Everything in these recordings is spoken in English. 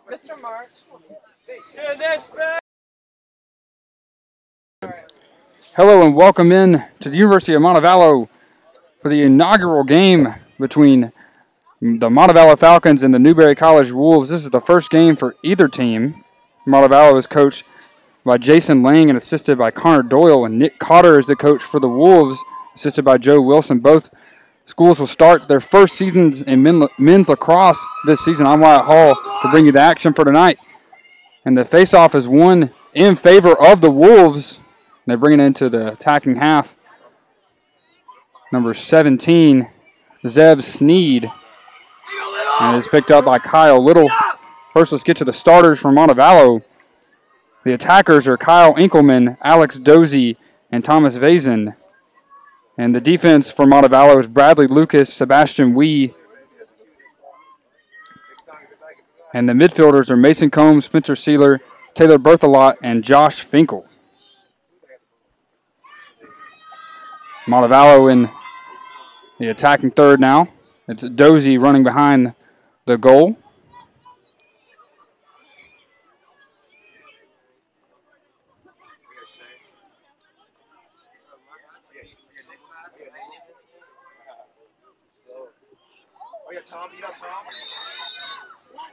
Mr. March. Hello and welcome in to the University of Montevallo for the inaugural game between the Montevallo Falcons and the Newberry College Wolves. This is the first game for either team. Montevallo is coached by Jason Lang and assisted by Connor Doyle, and Nick Cotter is the coach for the Wolves, assisted by Joe Wilson. Both schools will start their first seasons in men's lacrosse this season on Wyatt Hall to bring you the action for tonight. And the faceoff is won in favor of the Wolves. They're bringing it into the attacking half. Number 17, Zeb Sneed. And it's picked up by Kyle Little. First, let's get to the starters for Montevallo. The attackers are Kyle Inkelman, Alex Dozie, and Thomas Vazen. And the defense for Montevallo is Bradley Lucas, Sebastian Wee. And the midfielders are Mason Combs, Spencer Sealer, Taylor Berthelot, and Josh Finkel. Montevallo in the attacking third now. It's Dozie running behind the goal. Tom, you got a problem? What?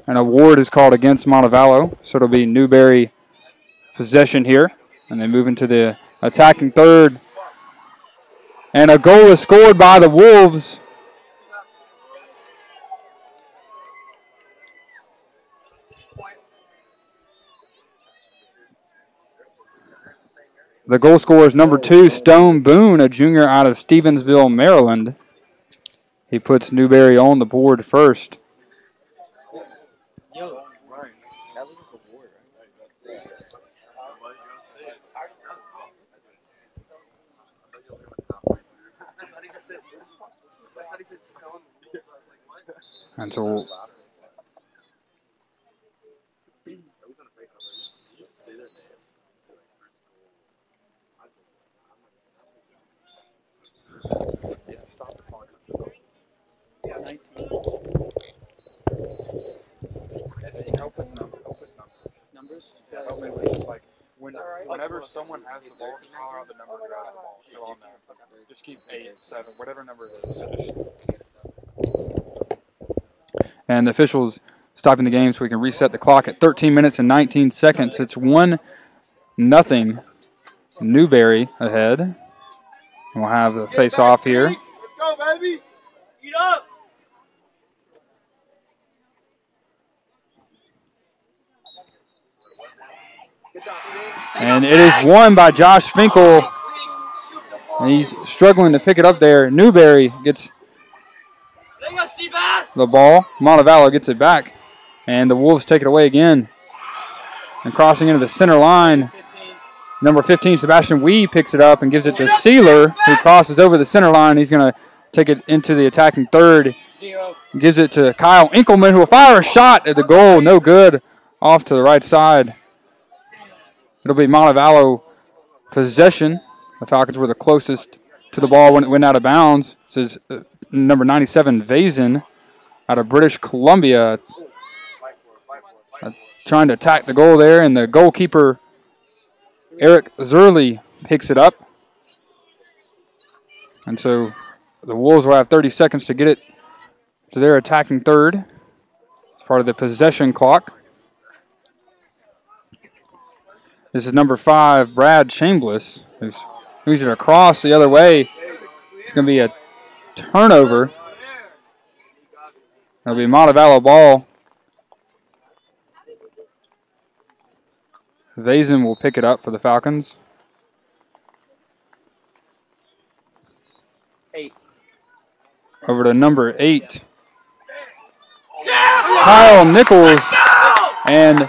An award is called against Montevallo, so it'll be Newberry possession here. And they move into the attacking third. And a goal is scored by the Wolves. The goal scorer is number 2, Stone Boone, a junior out of Stevensville, Maryland. He puts Newberry on the board first. And so Whenever someone has the ball, just holler out the number who has the ball. So on that, just keep 8, 7, whatever number it is. And the officials stopping the game so we can reset the clock at 13 minutes and 19 seconds. It's 1-0 Newberry ahead. And we'll have the face-off here. Let's go, baby. Eat up. And it is won by Josh Finkel. And he's struggling to pick it up there. Newberry gets the ball. Montevallo gets it back. And the Wolves take it away again. And crossing into the center line, number 15, Sebastian Wee, picks it up and gives it to Sealer, who crosses over the center line. He's going to take it into the attacking third. Gives it to Kyle Inkelman, who will fire a shot at the goal. No good. Off to the right side. It'll be Montevallo possession. The Falcons were the closest to the ball when it went out of bounds. This is number 97, Vazen, out of British Columbia. Trying to attack the goal there, and the goalkeeper, Eric Zerly, picks it up. And so the Wolves will have 30 seconds to get it to their attacking third. It's part of the possession clock. This is number 5, Brad Chambliss, who's moves it across the other way. It's going to be a turnover. It'll be Montevallo ball. Vazen will pick it up for the Falcons. 8. Over to number 8, Kyle Nichols. And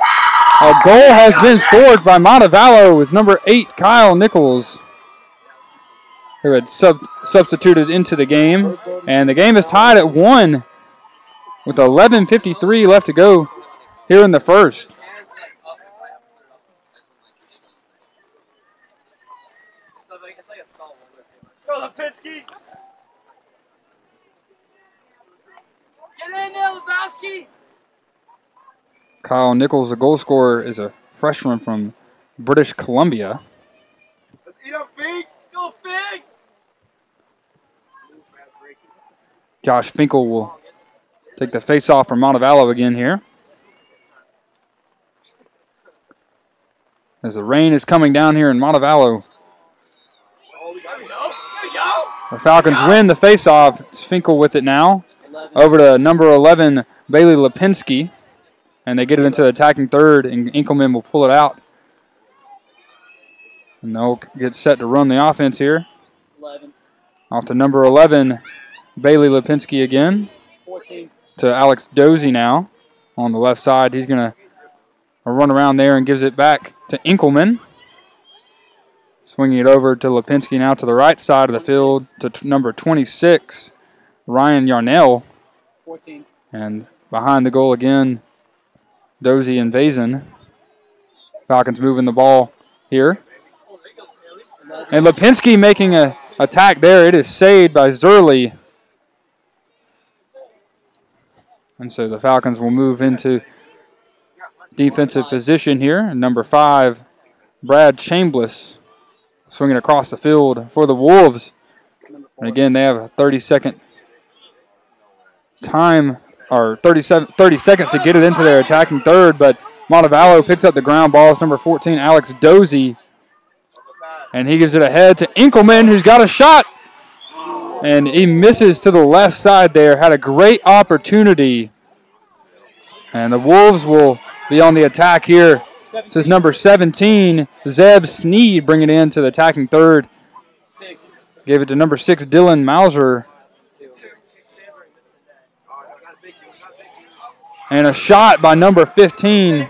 a goal has been scored by Montevallo with number 8, Kyle Nichols, who had substituted into the game. And the game is tied at 1 with 11:53 left to go here in the first. Let's go, Lipinski. Get in there, Lebowski! Kyle Nichols, the goal scorer, is a freshman from British Columbia. Let's eat up, Fink. Let's go, Fig! Josh Finkel will take the face-off from Montevallo again here. As the rain is coming down here in Montevallo. Oh, we got it. There we go! The Falcons win the face-off. It's Finkel with it now. Over to number 11, Bailey Lipinski. And they get it into the attacking third, and Inkelman will pull it out. And they'll get set to run the offense here. 11. Off to number 11, Bailey Lipinski again. 14. To Alex Dozy now on the left side. He's going to run around there and gives it back to Inkelman. Swinging it over to Lipinski now to the right side of the field to number 26, Ryan Yarnell. 14. And behind the goal again, Dozy and Vazen. Falcons moving the ball here. And Lipinski making an attack there. It is saved by Zerly. And so the Falcons will move into defensive position here. And number 5, Brad Chambliss, swinging across the field for the Wolves. And again, they have a 30-second time, or 30 seconds to get it into their attacking third, but Montevallo picks up the ground ball. It's number 14, Alex Dozy. And he gives it ahead to Inkelman, who's got a shot. And he misses to the left side there. Had a great opportunity. And the Wolves will be on the attack here. This is number 17, Zeb Sneed, bringing it in to the attacking third. 6. Gave it to number 6, Dylan Mauser. And a shot by number 15,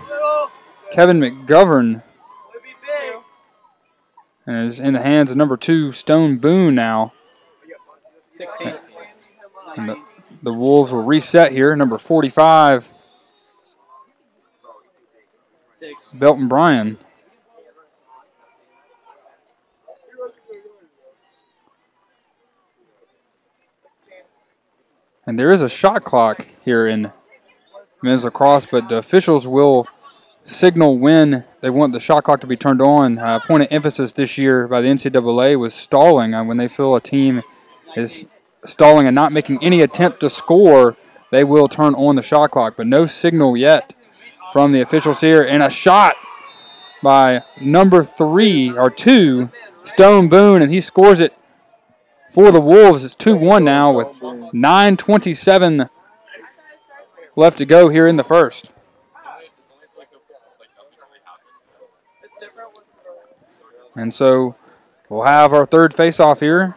Kevin McGovern. And is in the hands of number 2, Stone Boone now. 16. And the Wolves will reset here. Number 45, 6. Belton Bryan. And there is a shot clock here in men's lacrosse, but the officials will signal when they want the shot clock to be turned on. Point of emphasis this year by the NCAA was stalling. When they feel a team is stalling and not making any attempt to score, they will turn on the shot clock, but no signal yet from the officials here. And a shot by number 2, Stone Boone, and he scores it for the Wolves. It's 2-1 now with 9:27 left to go here in the first. And so we'll have our third face-off here.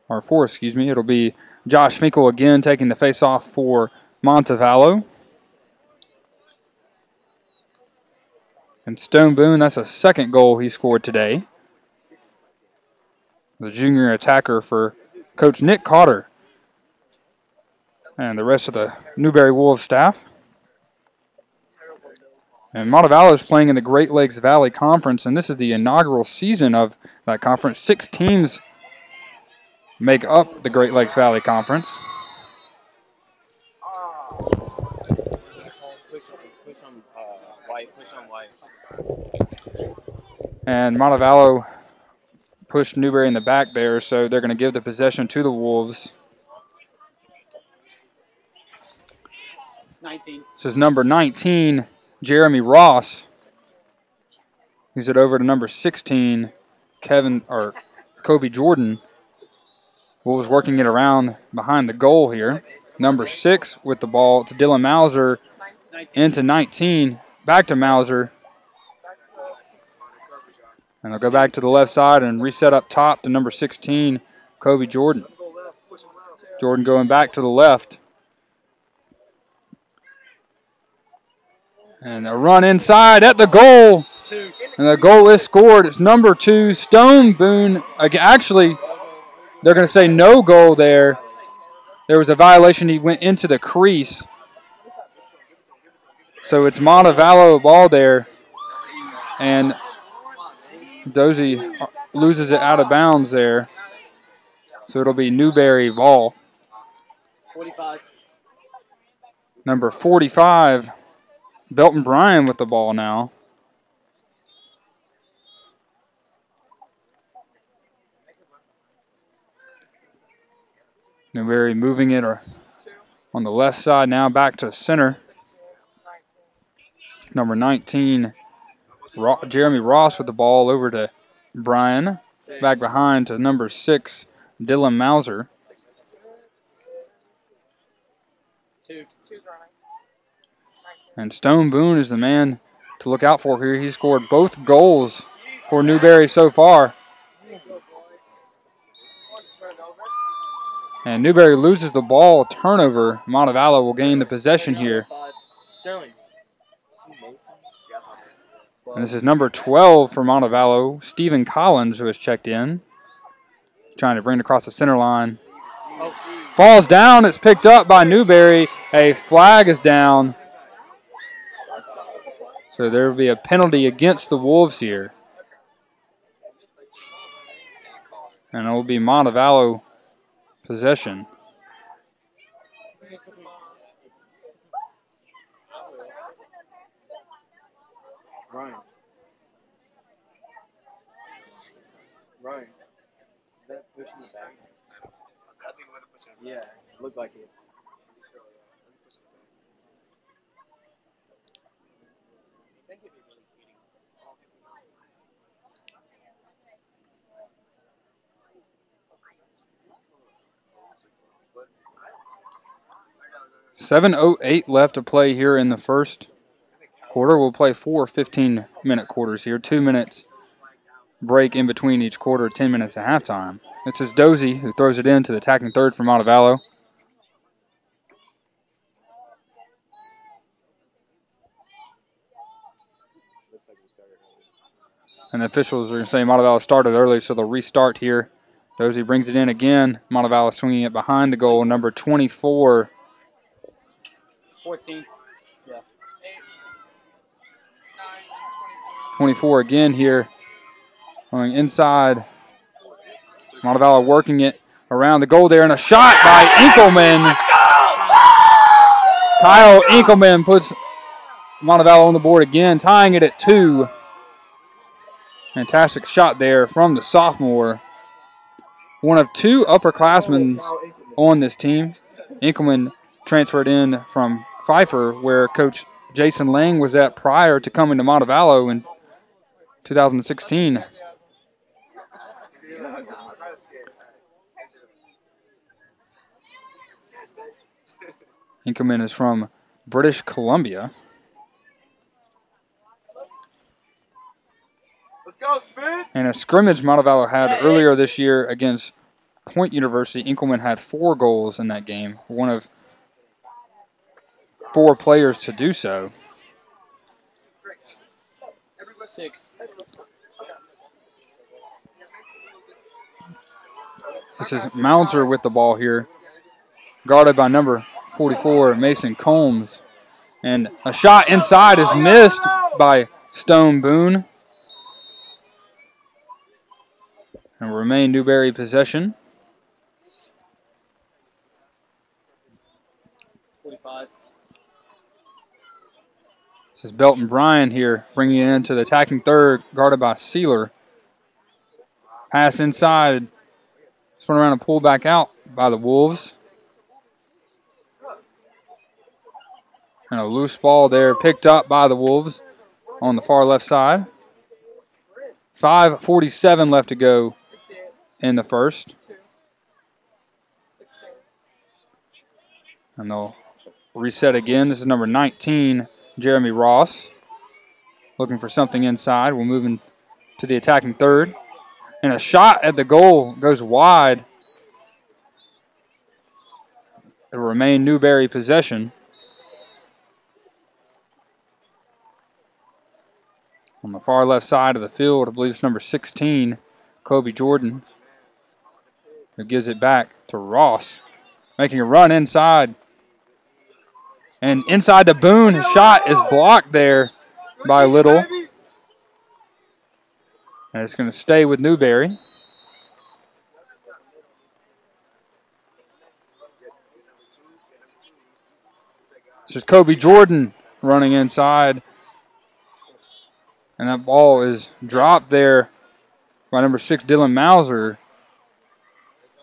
Or 4, excuse me. It'll be Josh Finkel again taking the face-off for Montevallo. And Stone Boone, that's a second goal he scored today. The junior attacker for Coach Nick Cotter and the rest of the Newberry Wolves staff. And Montevallo is playing in the Great Lakes Valley Conference, and this is the inaugural season of that conference. 6 teams make up the Great Lakes Valley Conference. And Montevallo pushed Newberry in the back there, so they're going to give the possession to the Wolves. 19. This is number 19, Jeremy Ross. Gives it over to number 16, Kobe Jordan. Wolves working it around behind the goal here. Number 6 with the ball to Dylan Mauser. 19. Into 19, back to Mauser. And they'll go back to the left side and reset up top to number 16, Kobe Jordan. Jordan going back to the left. And a run inside at the goal. 2. And the goal is scored. It's number 2, Stone Boone. Actually, they're going to say no goal there. There was a violation. He went into the crease. So it's Montevallo ball there. And Dozy loses it out of bounds there. So it'll be Newberry ball. 45. Number 45, Belton Bryan with the ball now. Newberry moving it on the left side now back to center. Number 19, Jeremy Ross with the ball over to Bryan. Back behind to number 6, Dylan Mauser. 2. And Stone Boone is the man to look out for here. He scored both goals for Newberry so far. And Newberry loses the ball. Turnover. Montevallo will gain the possession here. Sterling. And this is number 12 for Montevallo, Stephen Collins, who has checked in. Trying to bring it across the center line. Falls down. It's picked up by Newberry. A flag is down. So there will be a penalty against the Wolves here. And it will be Montevallo possession. Ryan. Ryan. Is that pushing the back? Yeah, looked like it. 7:08 left to play here in the first quarter. We'll play 4 15-minute quarters here. 2 minutes break in between each quarter, 10 minutes at halftime. This is Dozie who throws it in to the attacking third for Montevallo. And the officials are going to say Montevallo started early, so they'll restart here. Dozie brings it in again. Montevallo swinging it behind the goal, number 24. 14. Yeah. 24 again here. Going inside. Montevallo working it around the goal there, and a shot by Enkelman. Kyle Enkelman puts Montevallo on the board again, tying it at 2. Fantastic shot there from the sophomore. One of 2 upperclassmen on this team. Enkelman transferred in from Pfeiffer, where Coach Jason Lang was at prior to coming to Montevallo in 2016. Enkelman is from British Columbia. Let's go, Spence! And a scrimmage Montevallo had earlier this year against Point University. Enkelman had 4 goals in that game, one of 4 players to do so. 6. This is Mounzer with the ball here, guarded by number 44, Mason Combs. And a shot inside is missed by Stone Boone. And will remain Newberry possession. 45. This is Belton Bryan here, bringing it into the attacking third, guarded by Sealer. Pass inside. Spun around and pulled back out by the Wolves. And a loose ball there picked up by the Wolves on the far left side. 5:47 left to go in the first. And they'll reset again. This is number 19, Jeremy Ross. Looking for something inside. We're moving to the attacking third. And a shot at the goal goes wide. It will remain Newberry possession. On the far left side of the field, I believe it's number 16, Kobe Jordan, who gives it back to Ross, making a run inside. And inside to Boone, his shot is blocked there by Little. And it's going to stay with Newberry. This is Kobe Jordan running inside. And that ball is dropped there by number 6, Dylan Mauser.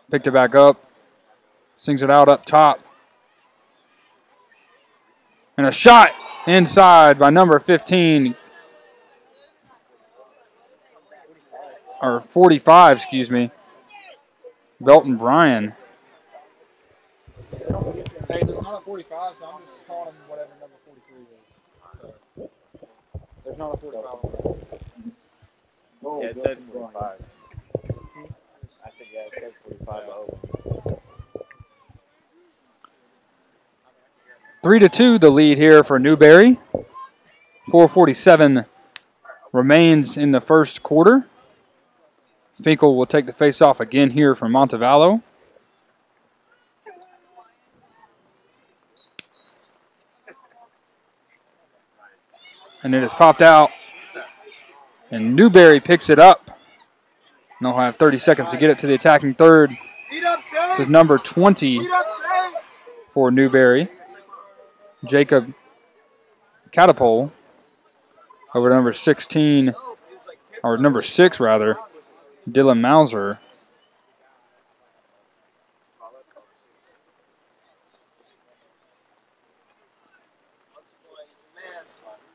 Picked it back up. Sings it out up top. And a shot inside by number 15. Or 45, excuse me. Belton Bryan. Hey, there's not a 45, so I'm just calling him whatever number 43 is. So, there's not a 45. Yeah, it said 45. I said, yeah, it said 45. 3-2 the lead here for Newberry. 4:47 remains in the first quarter. Finkel will take the face-off again here from Montevallo. And it is popped out. And Newberry picks it up. And they'll have 30 seconds to get it to the attacking third. This is number 20 for Newberry. Jacob Catapult over number 16, or number 6 rather, Dylan Mauser.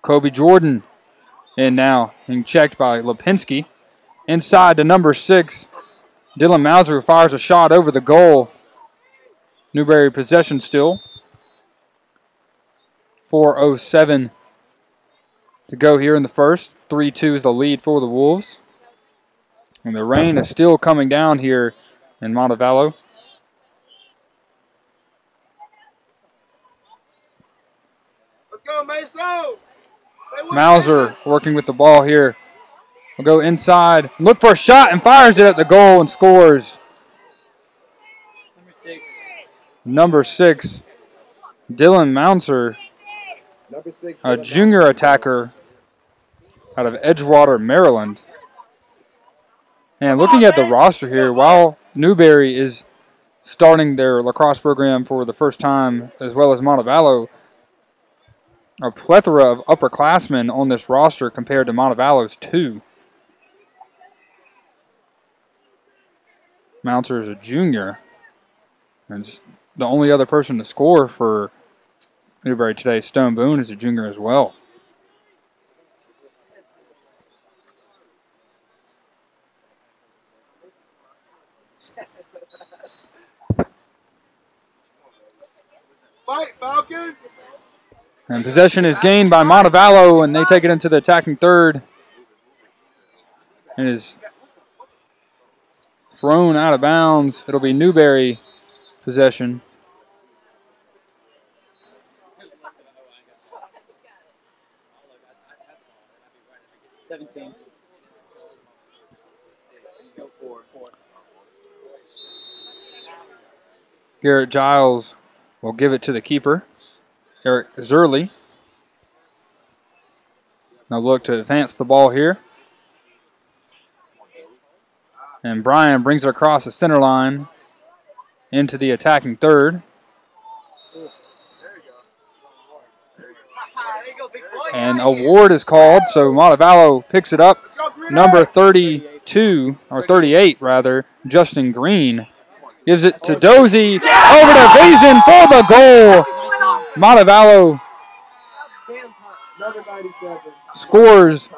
Kobe Jordan in now, being checked by Lipinski. Inside to number 6, Dylan Mauser, who fires a shot over the goal. Newberry possession still. 4:07 to go here in the first. 3-2 is the lead for the Wolves. And the rain is still coming down here in Montevallo. Let's go, Meso! Mauser working with the ball here. Will go inside, look for a shot, and fires it at the goal and scores. Number 6, Dylan Mauser, a junior attacker out of Edgewater, Maryland. And looking at the roster here, while Newberry is starting their lacrosse program for the first time, as well as Montevallo, a plethora of upperclassmen on this roster compared to Montevallo's 2. Mauser is a junior. And the only other person to score for Newberry today, Stone Boone, is a junior as well. Fight, Falcons! And possession is gained by Montevallo, and they take it into the attacking third. It is thrown out of bounds. It'll be Newberry possession. Garrett Giles will give it to the keeper, Eric Zerly. Now look to advance the ball here. And Bryan brings it across the center line into the attacking third. And a ward is called, so Montevallo picks it up. Number 32, or 38 rather, Justin Green, gives it to Dozie. Over to Vazen for the goal. Montevallo scores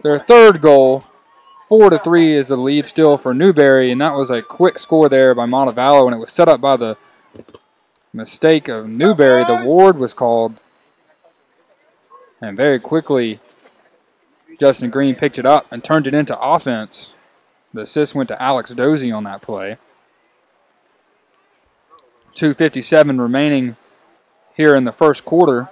their third goal. 4-3 is the lead still for Newberry, and that was a quick score there by Montevallo, and it was set up by the mistake of Newberry. The ward was called, and very quickly Justin Green picked it up and turned it into offense. The assist went to Alex Dozie on that play. 2:57 remaining here in the first quarter.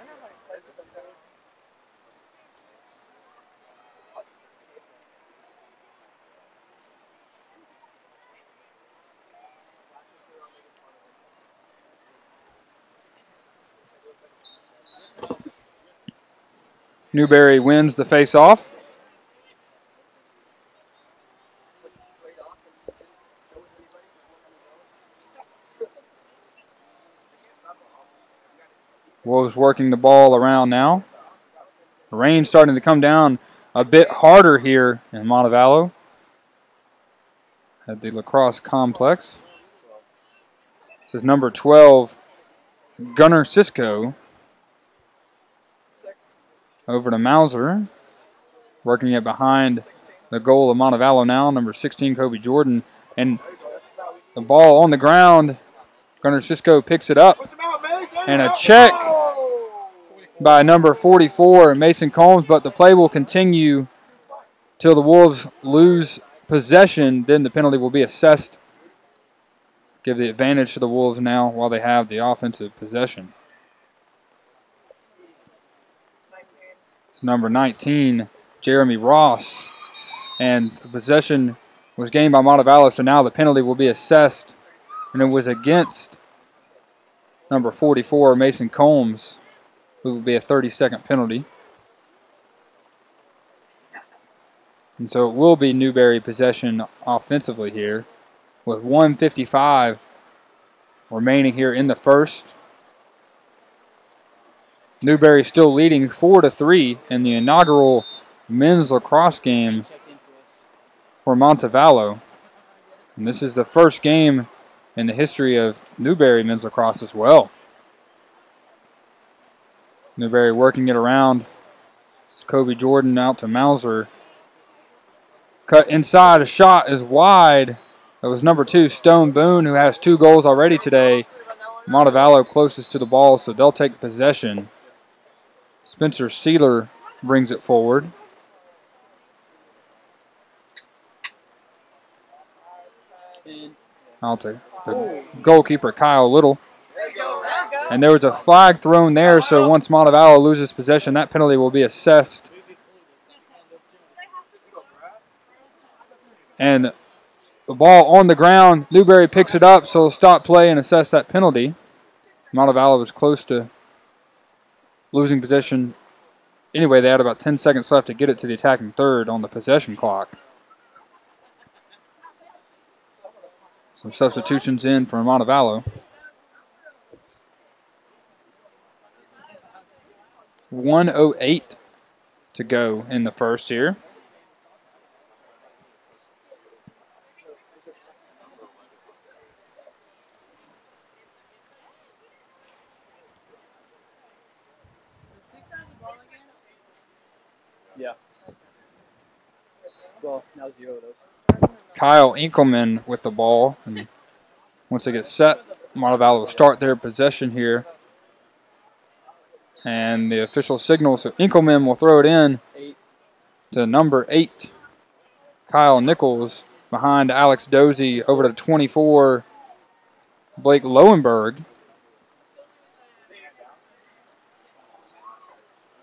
Newberry wins the face-off. Wolves working the ball around now. The rain's starting to come down a bit harder here in Montevallo at the Lacrosse complex. This is number 12, Gunnar Sisko. Over to Mauser. Working it behind the goal of Montevallo now. Number 16, Kobe Jordan. And the ball on the ground. Gunnar Sisko picks it up. And a check by number 44, Mason Combs. But the play will continue till the Wolves lose possession. Then the penalty will be assessed. Give the advantage to the Wolves now while they have the offensive possession. It's number 19, Jeremy Ross. And the possession was gained by Montevallo, so now the penalty will be assessed. And it was against number 44, Mason Combs, who will be a 30-second penalty. And so it will be Newberry possession offensively here, with 1:55 remaining here in the first. Newberry still leading 4-3 in the inaugural men's lacrosse game for Montevallo. And this is the first game in the history of Newberry men's lacrosse as well. Newberry working it around. It's Kobe Jordan out to Mauser. Cut inside, a shot is wide. That was number 2, Stone Boone, who has 2 goals already today. Montevallo closest to the ball, so they'll take possession. Spencer Sealer brings it forward. Out to the goalkeeper, Kyle Little. And there was a flag thrown there, so once Montevallo loses possession, that penalty will be assessed. And the ball on the ground, Newberry picks it up, so stop play and assess that penalty. Montevallo was close to losing possession. Anyway, they had about 10 seconds left to get it to the attacking third on the possession clock. Some substitutions in for Montevallo. 1:08 to go in the first here. Yeah. Well, now 0 of those. Kyle Inkelman with the ball. And once they get set, Montevallo will start their possession here. And the official signal, so Inkelman will throw it in to number 8, Kyle Nichols, behind Alex Dozie, over to 24, Blake Lowenberg.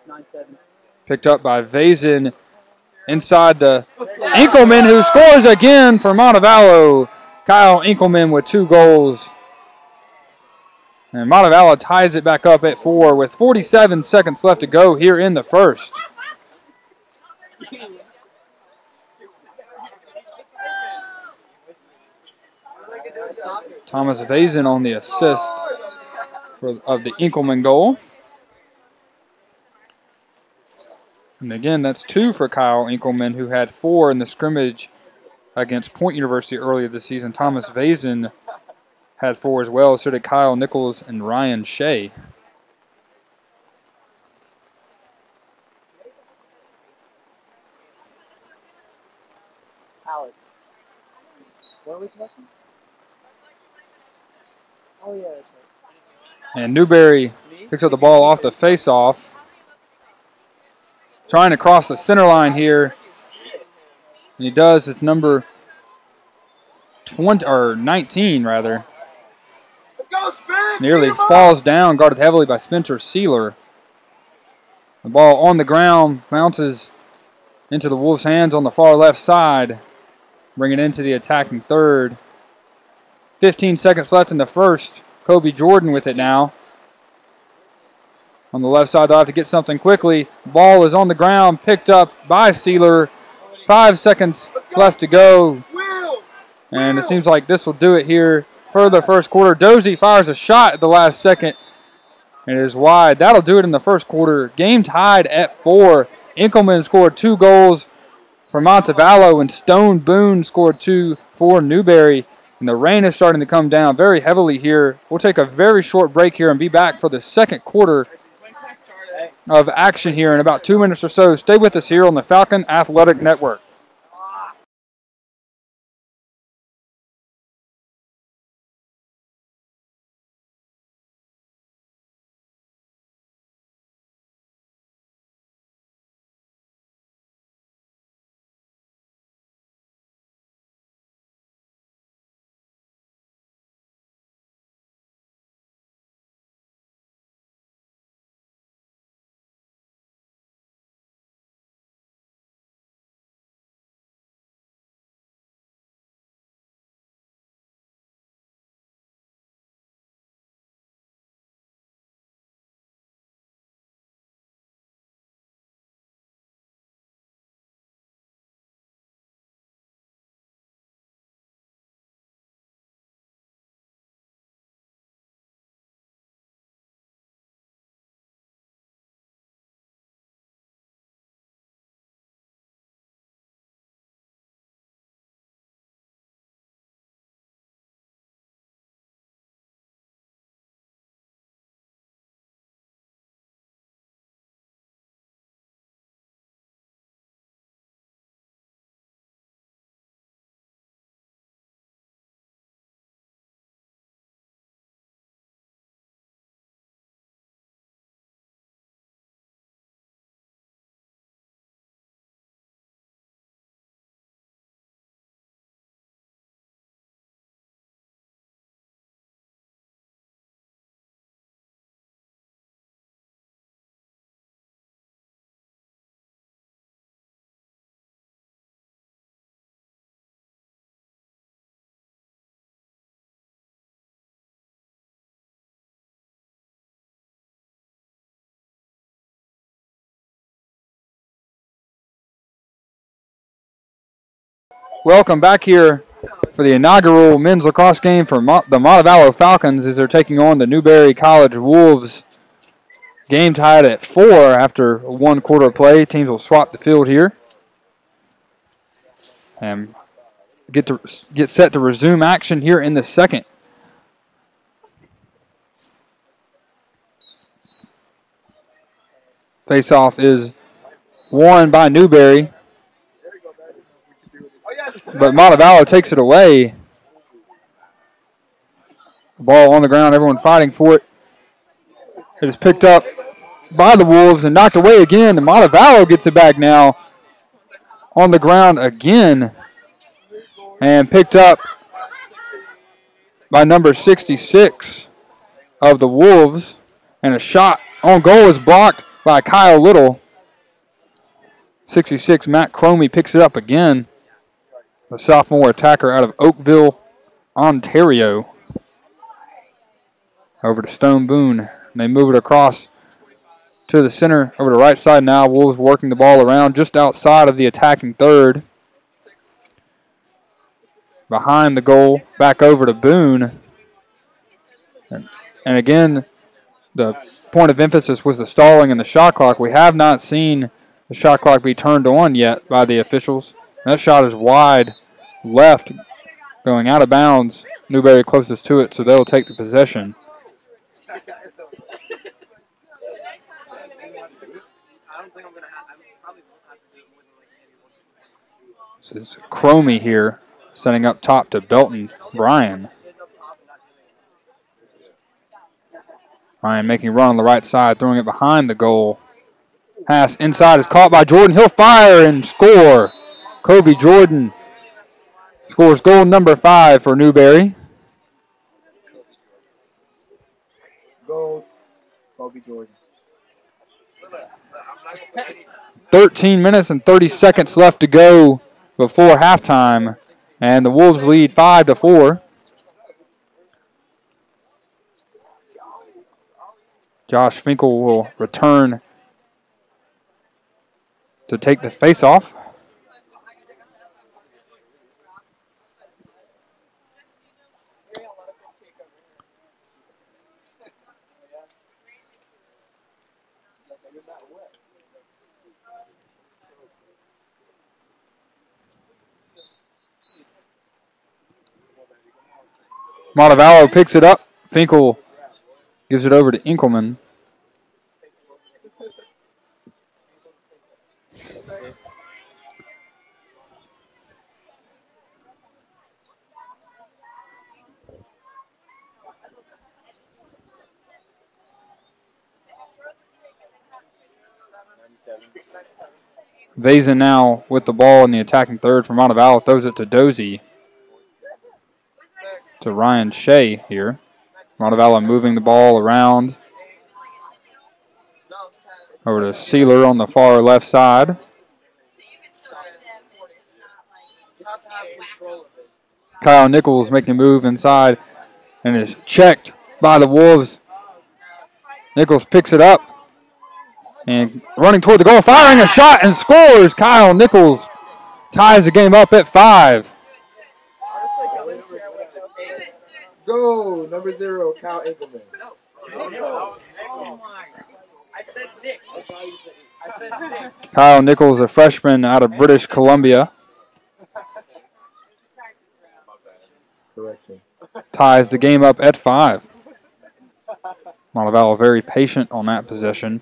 9-7. Picked up by Vazen inside the Inkelman, who scores again for Montevallo. Kyle Inkelman with 2 goals. And Montevallo ties it back up at 4 with 47 seconds left to go here in the first. Thomas Vazen on the assist of the Inkelman goal. And again, that's 2 for Kyle Inkelman, who had 4 in the scrimmage against Point University earlier this season. Thomas Vazen had 4 as well. So did Kyle Nichols and Ryan Shea. Alice. What are we collecting? Oh, yeah, that's right. And Newberry picks up the ball off the face-off. Trying to cross the center line here. And he does. It's number 20 or 19 rather. Let's go, Spence! Nearly falls down, guarded heavily by Spencer Sealer. The ball on the ground bounces into the Wolves' hands on the far left side. Bring it into the attacking third. 15 seconds left in the first. Kobe Jordan with it now. On the left side, they'll have to get something quickly. Ball is on the ground, picked up by Sealer. 5 seconds left to go. And it seems like this will do it here for the first quarter. Dozie fires a shot at the last second. It is wide. That'll do it in the first quarter. Game tied at 4. Enkelman scored 2 goals for Montevallo, and Stone Boone scored 2 for Newberry. And the rain is starting to come down very heavily here. We'll take a very short break here and be back for the second quarter of action here in about 2 minutes or so. Stay with us here on the Falcon Athletic Network. Welcome back here for the inaugural men's lacrosse game for the Montevallo Falcons as they're taking on the Newberry College Wolves. Game tied at 4 after 1 quarter of play. Teams will swap the field here and get set to resume action here in the second. Face-off is won by Newberry, but Montevallo takes it away. The ball on the ground, everyone fighting for it. It is picked up by the Wolves and knocked away again. And Montevallo gets it back now on the ground again and picked up by number 66 of the Wolves. And a shot on goal is blocked by Kyle Little. 66, Matt Cromie picks it up again. The sophomore attacker out of Oakville, Ontario. Over to Stone Boone. And they move it across to the center, over the right side now. Wolves working the ball around just outside of the attacking third. Behind the goal, back over to Boone. And again, the point of emphasis was the stalling and the shot clock. We have not seen the shot clock be turned on yet by the officials. That shot is wide left, going out of bounds. Newberry closest to it, so they'll take the possession. This is Cromie here, setting up top to Belton Bryan. Ryan making a run on the right side, throwing it behind the goal. Pass inside is caught by Jordan. He'll fire and score. Kobe Jordan scores goal number 5 for Newberry. Goal, Kobe Jordan. 13 minutes and 30 seconds left to go before halftime, and the Wolves lead 5-4. Josh Finkel will return to take the face-off. Montevallo picks it up. Finkel gives it over to Inkelman. Vazen now with the ball in the attacking third for Montevallo. Throws it to Dozie. To Ryan Shea here. Montevallo moving the ball around. Over to Sealer on the far left side. Kyle Nichols making a move inside and is checked by the Wolves. Nichols picks it up and running toward the goal, firing a shot and scores. Kyle Nichols ties the game up at 5. Go, number 0, Kyle Inkelman. Kyle Nichols, a freshman out of British Columbia, Correction. ties the game up at 5. Montevallo very patient on that possession.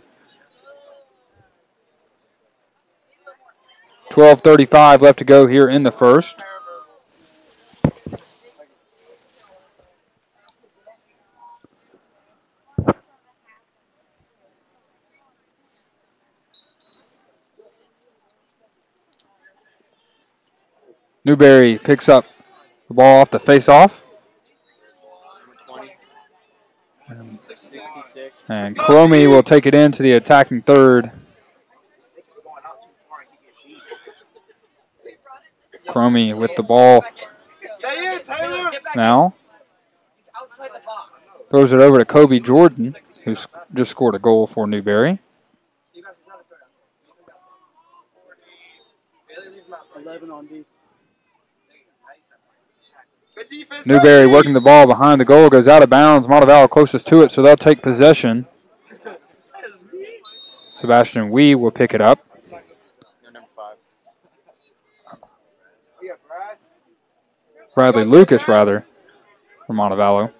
12:35 left to go here in the first. Newberry picks up the ball off the face-off. And Cromie will take it into the attacking third. Cromie with the ball now. Throws it over to Kobe Jordan, who's just scored a goal for Newberry. 11 on D. Newberry working the ball behind the goal, goes out of bounds. Montevallo closest to it, so they'll take possession. Sebastian Wee will pick it up. Bradley Lucas, rather, for Montevallo.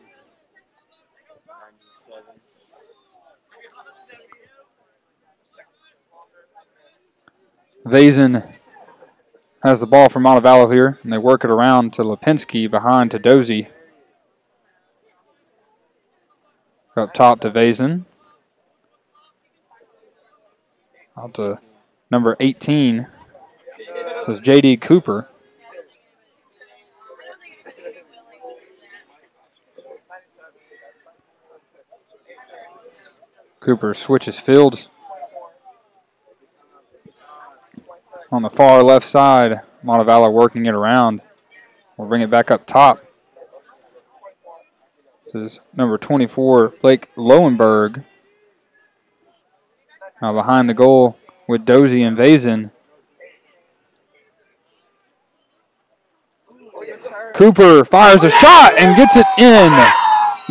Vazen has the ball for Montevallo here, and they work it around to Lipinski behind to Dozie. Up top to Vazen. Out to number 18. This is J.D. Cooper. Cooper switches fields. On the far left side, Montevallo working it around. We'll bring it back up top. This is number 24, Blake Lowenberg. Now behind the goal with Dozie and Vazen. Cooper fires a shot and gets it in.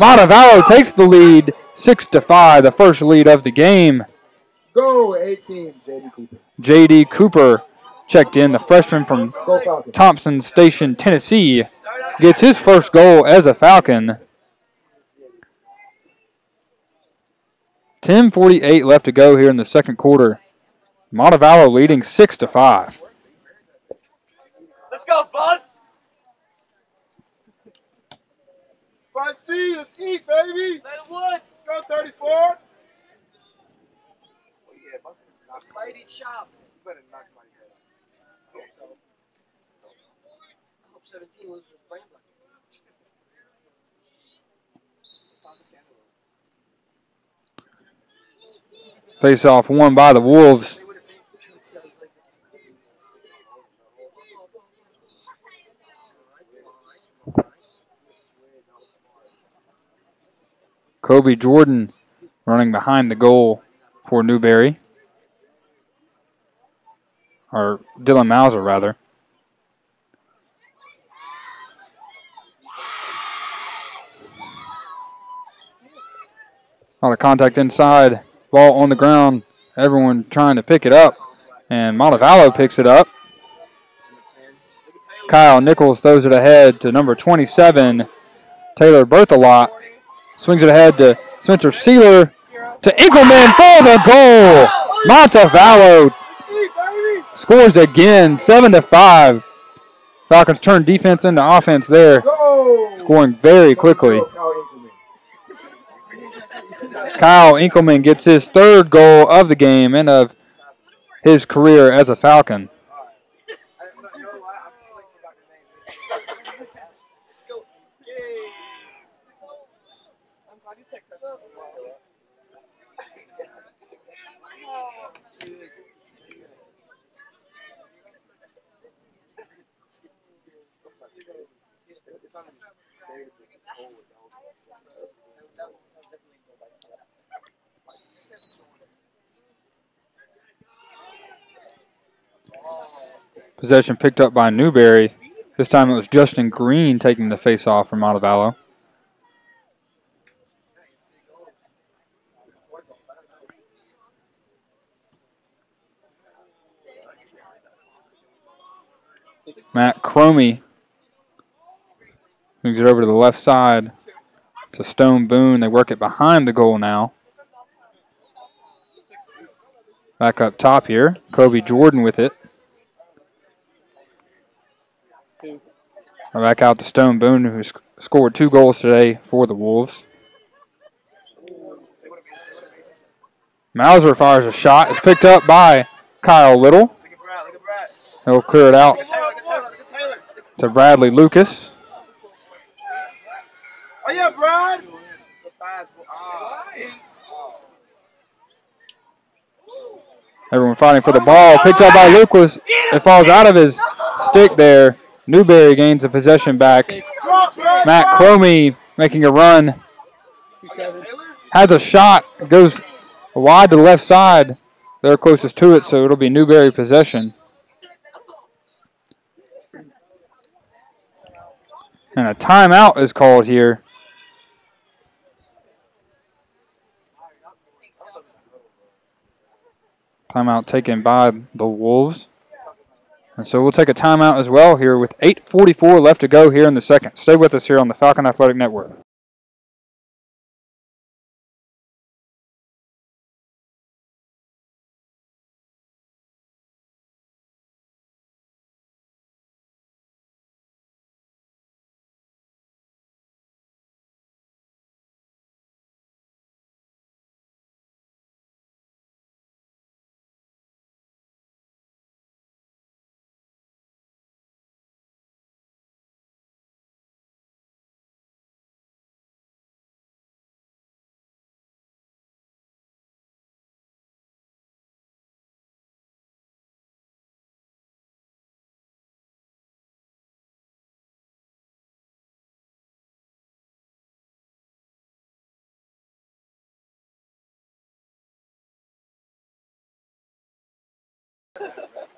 Montevallo takes the lead, 6-5, the first lead of the game. Go, 18, J.D. Cooper. J.D. Cooper checked in, the freshman from Thompson Station, Tennessee, gets his first goal as a Falcon. 10:48 left to go here in the second quarter. Montevallo leading 6-5. Let's go, Buds! Front C, let's eat, baby. Let it wood. Let's go, 34. Mighty chop. Better knock somebody's head off. I hope so. I hope 17 loses his brain block. Face-off won by the Wolves. Kobe Jordan running behind the goal for Newberry. Or Dylan Mauser, rather. A lot of contact inside. Ball on the ground. everyone trying to pick it up, and Montevallo picks it up. Kyle Nichols throws it ahead to number 27, Taylor Berthelot. Swings it ahead to Spencer Sealer, to Enkelman for the goal. Montevallo scores again, 7-5. Falcons turn defense into offense there, scoring very quickly. Kyle Enkelman gets his third goal of the game and of his career as a Falcon. Possession picked up by Newberry. This time it was Justin Green taking the face-off from Montevallo. Matt Cromie moves it over to the left side to Stone Boone. They work it behind the goal now. Back up top here, Kobe Jordan with it. Back out to Stone Boone, who scored 2 goals today for the Wolves. Mauser fires a shot. It's picked up by Kyle Little. He'll clear it out to Bradley Lucas. Oh, yeah, Brad. Everyone fighting for the ball. Picked up by Lucas. It falls out of his stick there. Newberry gains the possession back. Matt Cromie making a run. Has a shot. Goes wide to the left side. They're closest to it, so it'll be Newberry possession. And a timeout is called here. Timeout taken by the Wolves. And so we'll take a timeout as well here with 8:44 left to go here in the second. Stay with us here on the Falcon Athletic Network.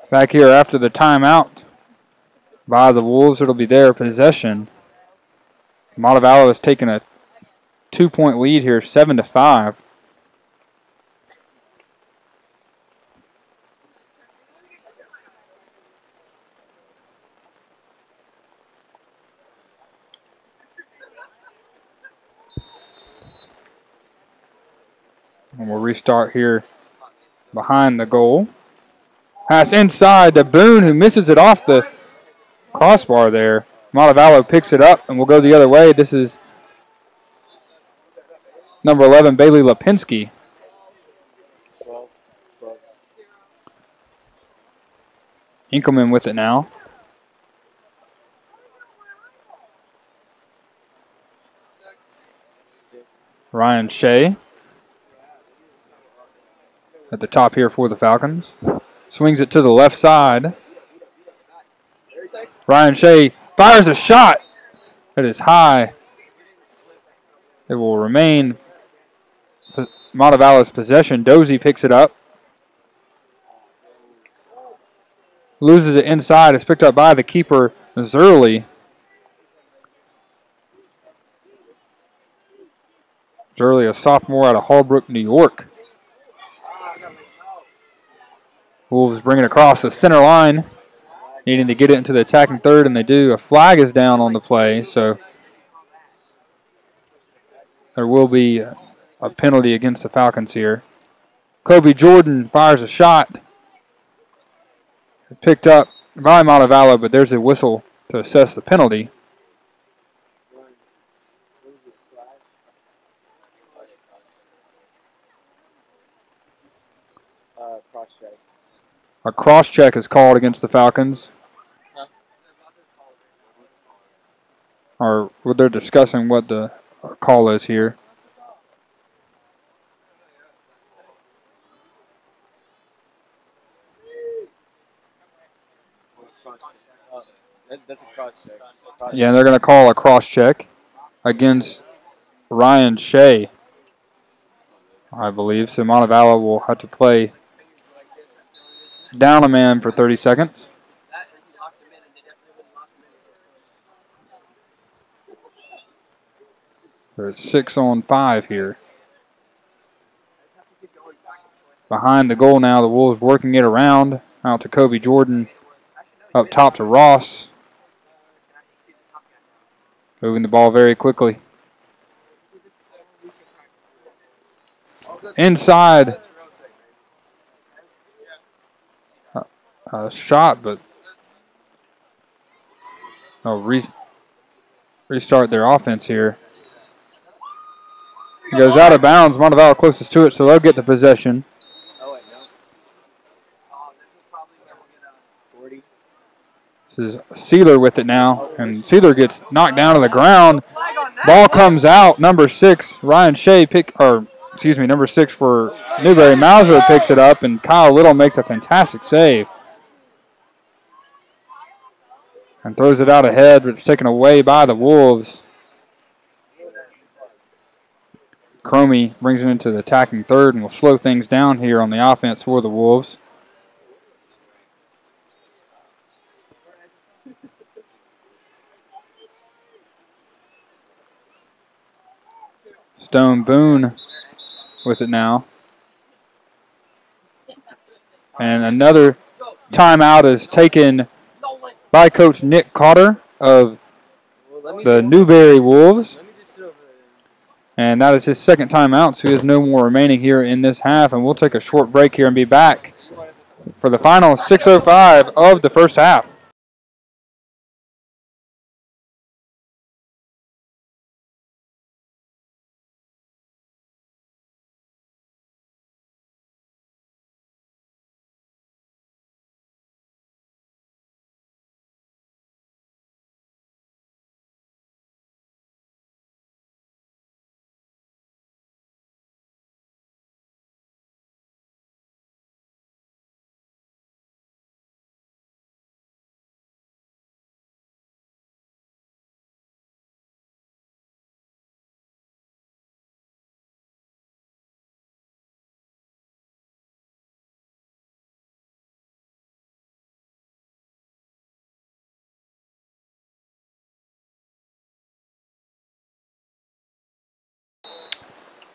Back here after the timeout by the Wolves, it'll be their possession. Montevallo has taken a 2-point lead here, 7-5. And we'll restart here behind the goal. Pass inside to Boone, who misses it off the crossbar there. Montevallo picks it up, and we'll go the other way. This is number 11, Bailey Lipinski. Enkelman with it now. Ryan Shea at the top here for the Falcons. Swings it to the left side. Ryan Shea fires a shot. It is high. It will remain Montevallo's possession. Dozy picks it up. Loses it inside. It's picked up by the keeper, Zerly. Zerly, a sophomore out of Hallbrook, New York. Wolves bring it across the center line, needing to get it into the attacking third, and they do. A flag is down on the play, so there will be a penalty against the Falcons here. Kobe Jordan fires a shot. Picked up by Montevallo, but there's a whistle to assess the penalty. Cross-check. A cross check is called against the Falcons. Or they're discussing what the call is here. That's a cross-check. Yeah, they're going to call a cross check against Ryan Shea, I believe. So Montevallo will have to play down a man for 30 seconds. So it's 6-on-5 here. Behind the goal now, the Wolves working it around. Out to Kobe Jordan. Up top to Ross. Moving the ball very quickly. Inside. A shot, but restart their offense here. He goes out of bounds. Montevallo closest to it, so they'll get the possession. This is Sealer with it now, and Sealer gets knocked down to the ground. Ball comes out. Number 6, Ryan Shea number 6 for Newberry. Mauser picks it up, and Kyle Little makes a fantastic save. And throws it out ahead, but it's taken away by the Wolves. Cromie brings it into the attacking third and will slow things down here on the offense for the Wolves. Stone Boone with it now. And another timeout is taken by Coach Nick Cotter of the Newberry Wolves. And that is his second timeout, so he has no more remaining here in this half. And we'll take a short break here and be back for the final 6:05 of the first half.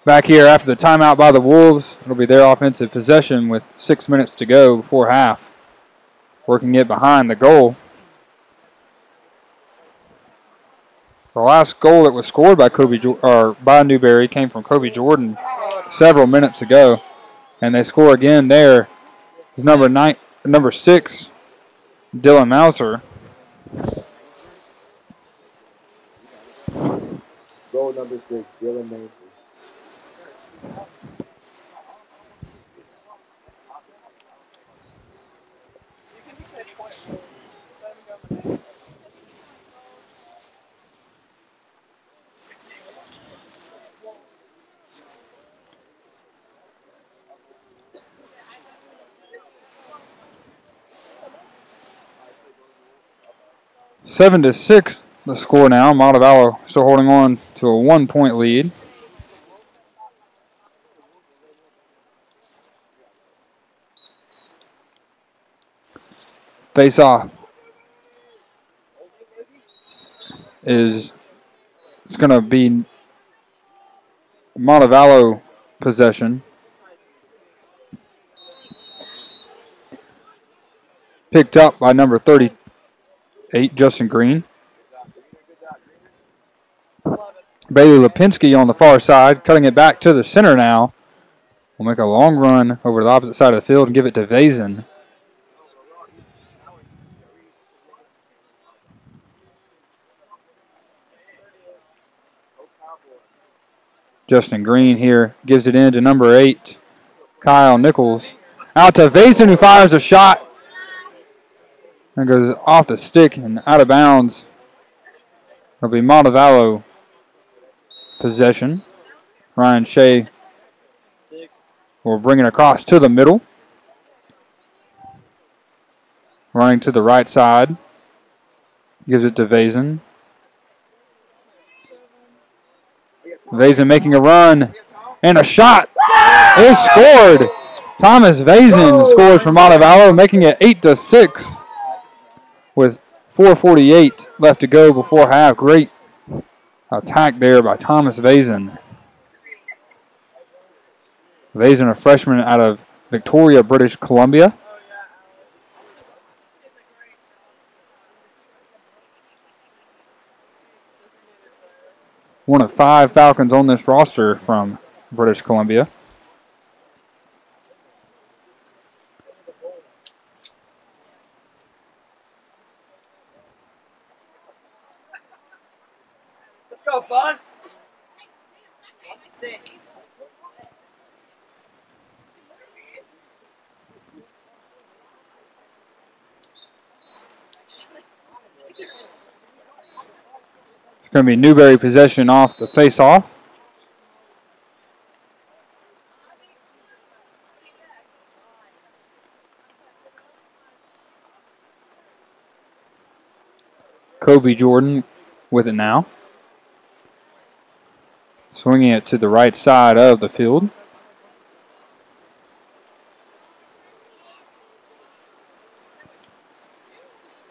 Back here after the timeout by the Wolves. It'll be their offensive possession with 6 minutes to go before half. Working it behind the goal. The last goal that was scored by by Newberry came from Kobe Jordan several minutes ago. And they score again there. It's number 6, Dylan Mauser. Goal number 6, Dylan Mauser. Seven to 6 the score now. Montevallo still holding on to a 1-point lead. Face off it's going to be Montevallo possession. Picked up by number 38, Justin Green. Bailey Lipinski on the far side, cutting it back to the center now. Will make a long run over to the opposite side of the field and give it to Vazen. Justin Green here gives it in to number 8, Kyle Nichols. Out to Vazen, who fires a shot. And goes off the stick and out of bounds. It'll be Montevallo possession. Ryan Shea will bring it across to the middle. Running to the right side. Gives it to Vazen. Vazen making a run. And a shot is scored. Thomas Vazen scores for Montevallo, making it 8-6 with 4:48 left to go before half. Great attack there by Thomas Vazen. Vazen, a freshman out of Victoria, British Columbia. One of 5 Falcons on this roster from British Columbia. Let's go, Bunts! It's going to be Newberry possession off the face-off. Kobe Jordan with it now. Swinging it to the right side of the field.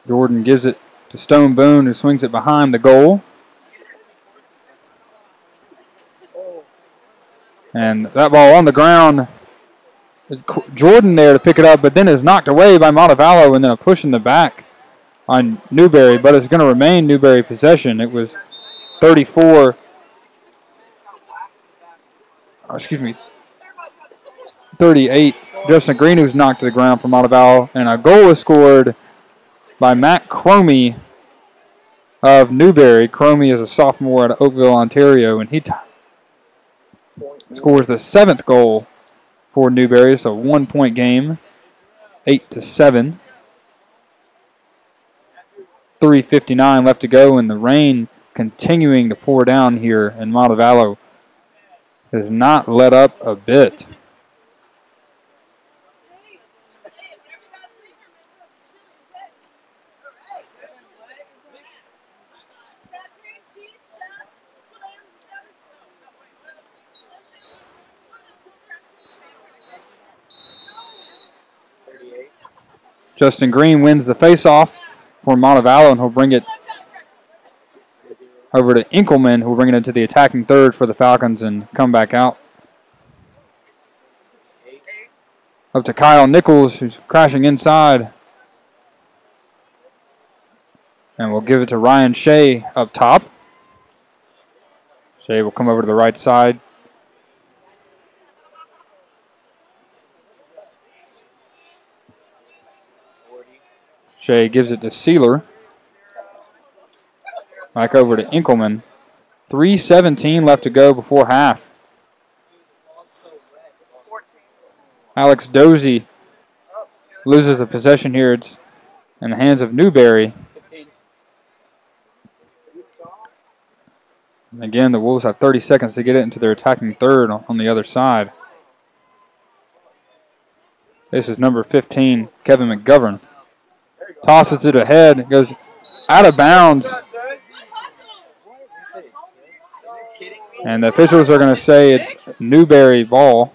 Jordan gives it to Stone Boone, who swings it behind the goal. And that ball on the ground. Jordan there to pick it up, but then is knocked away by Montevallo, and then a push in the back on Newberry, but it's going to remain Newberry possession. It was 38. Justin Green was knocked to the ground for Montevallo, and a goal was scored by Matt Cromie of Newberry. Cromie is a sophomore out of Oakville, Ontario, and he scores the 7th goal for Newberry. It's a 1-point game, 8-7. 3:59 left to go, and the rain continuing to pour down here in Montevallo has not let up a bit. Justin Green wins the faceoff for Montevallo, and he'll bring it over to Inkelman, who will bring it into the attacking third for the Falcons and come back out. Up to Kyle Nichols, who's crashing inside. And we'll give it to Ryan Shea up top. Shea will come over to the right side. Shea gives it to Sealer. Back over to Inkelman. 3:17 left to go before half. Alex Dozie loses the possession here. It's in the hands of Newberry. And again, the Wolves have 30 seconds to get it into their attacking third on the other side. This is number 15, Kevin McGovern. Tosses it ahead. It goes out of bounds. And the officials are going to say it's Newberry ball.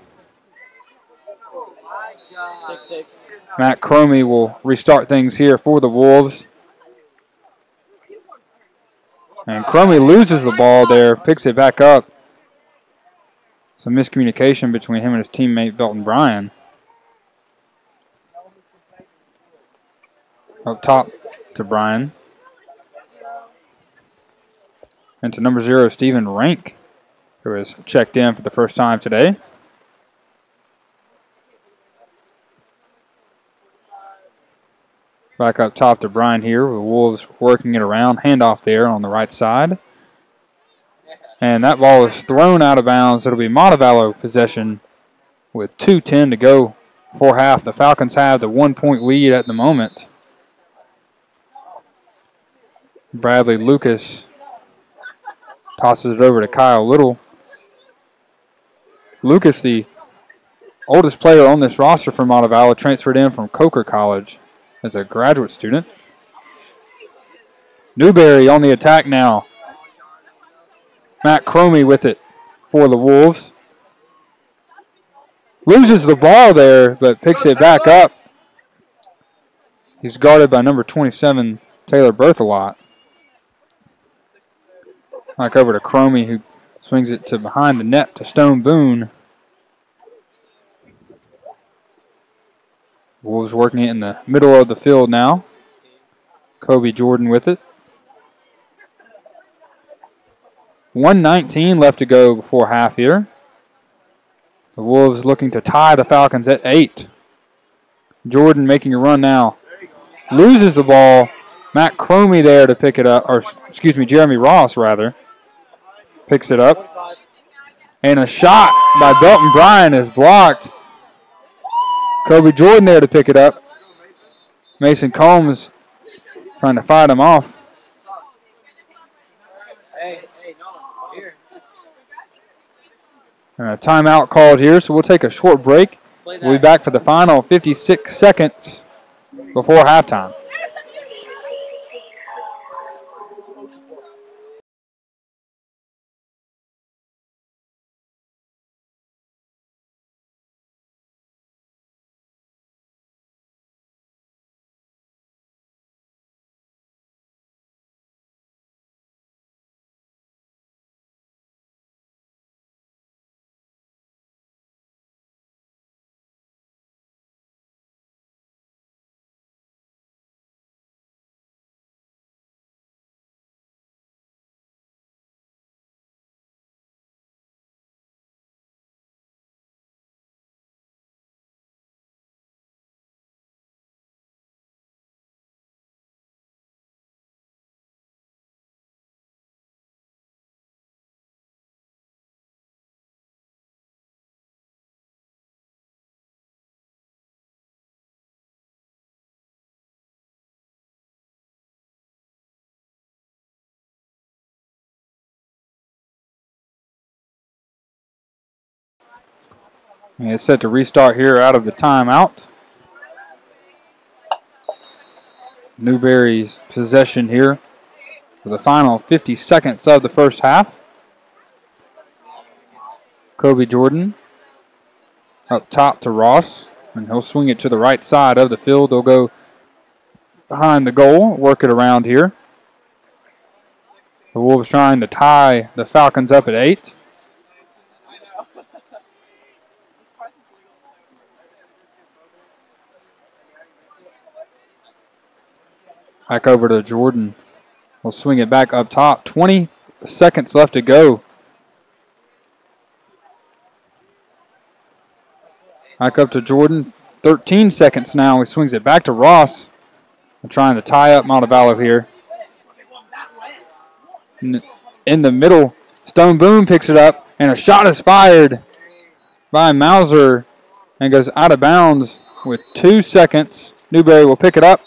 6-6. Matt Cromie will restart things here for the Wolves. And Cromie loses the ball there, picks it back up. Some miscommunication between him and his teammate Belton Bryan. Up top to Brian. And to number 0, Stephen Rank, who has checked in for the first time today. Back up top to Brian here, with the Wolves working it around. Handoff there on the right side. And that ball is thrown out of bounds. It'll be Montevallo possession with 2:10 to go for half. The Falcons have the 1-point lead at the moment. Bradley Lucas tosses it over to Kyle Little. Lucas, the oldest player on this roster for Montevallo, transferred in from Coker College as a graduate student. Newberry on the attack now. Matt Cromie with it for the Wolves. Loses the ball there, but picks it back up. He's guarded by number 27, Taylor Berthelot. Back over to Cromie, who swings it to behind the net to Stone Boone. Wolves working it in the middle of the field now. Kobe Jordan with it. 1:19 left to go before half here. The Wolves looking to tie the Falcons at 8. Jordan making a run now. Loses the ball. Matt Cromie there to pick it up, or excuse me, Jeremy Ross rather. Picks it up. And a shot by Belton Bryan is blocked. Kobe Jordan there to pick it up. Mason Combs trying to fight him off. And a timeout called here, so we'll take a short break. We'll be back for the final 56 seconds before halftime. And it's set to restart here out of the timeout. Newberry's possession here for the final 50 seconds of the first half. Kobe Jordan up top to Ross, and he'll swing it to the right side of the field. They'll go behind the goal, work it around here. The Wolves trying to tie the Falcons up at 8. Back over to Jordan. We'll swing it back up top. 20 seconds left to go. Back up to Jordan. 13 seconds now. He swings it back to Ross. They're trying to tie up Montevallo here. In the middle, Stone Boone picks it up, and a shot is fired by Mauser and goes out of bounds with 2 seconds. Newberry will pick it up.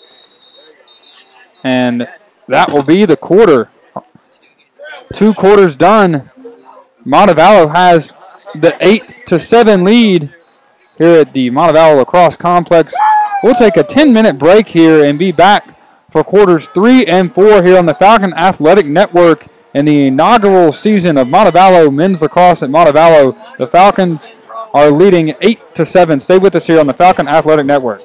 And that will be the quarter. 2 quarters done. Montevallo has the 8-7 lead here at the Montevallo Lacrosse Complex. We'll take a 10-minute break here and be back for quarters 3 and 4 here on the Falcon Athletic Network in the inaugural season of Montevallo Men's Lacrosse at Montevallo. The Falcons are leading 8-7. Stay with us here on the Falcon Athletic Network.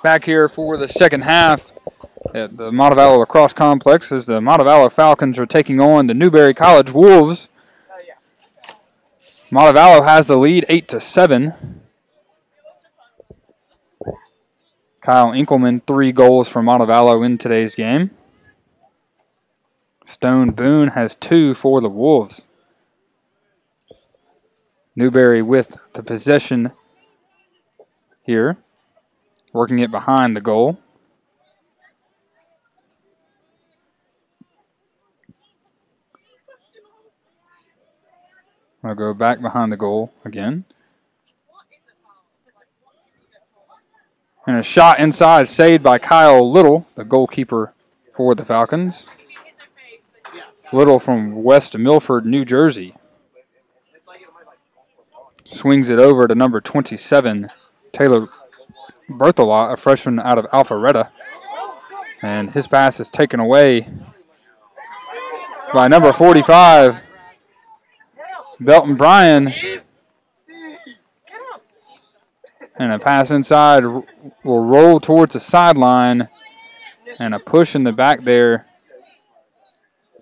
Back here for the second half at the Montevallo Lacrosse Complex as the Montevallo Falcons are taking on the Newberry College Wolves. Montevallo has the lead 8-7. Kyle Inkelman, 3 goals for Montevallo in today's game. Stone Boone has 2 for the Wolves. Newberry with the possession here, working it behind the goal. I'll go back behind the goal again. And a shot inside, saved by Kyle Little, the goalkeeper for the Falcons. Little from West Milford, New Jersey. Swings it over to number 27, Taylor Berthelot, a freshman out of Alpharetta. And his pass is taken away by number 45, Belton Bryan. And a pass inside will roll towards the sideline. And a push in the back there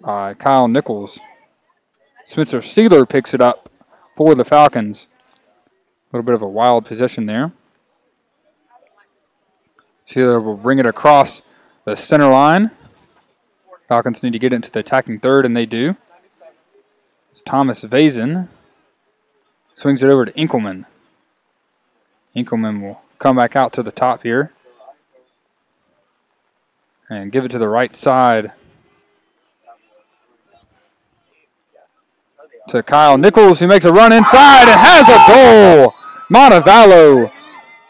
by Kyle Nichols. Spencer Sealer picks it up for the Falcons. A little bit of a wild possession there. Sealer will bring it across the center line. Falcons need to get into the attacking third, and they do. It's Thomas Vazen. Swings it over to Inkelman. Inkelman will come back out to the top here. And give it to the right side to Kyle Nichols, who makes a run inside and has a goal. Montevallo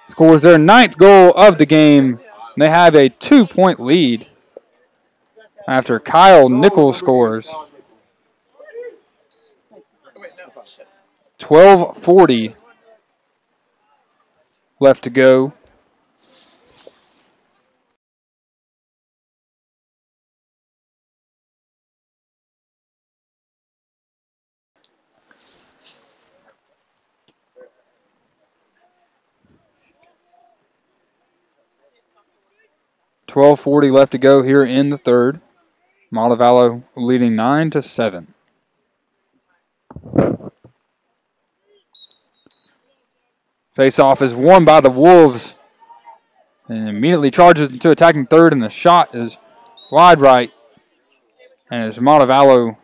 scores their 9th goal of the game. They have a 2-point lead after Kyle Nichols scores. 12:40 left to go. .1240 left to go here in the third. Montevallo leading 9-7. Face-off is won by the Wolves. And immediately charges into attacking third, and the shot is wide right. And it's Montevallo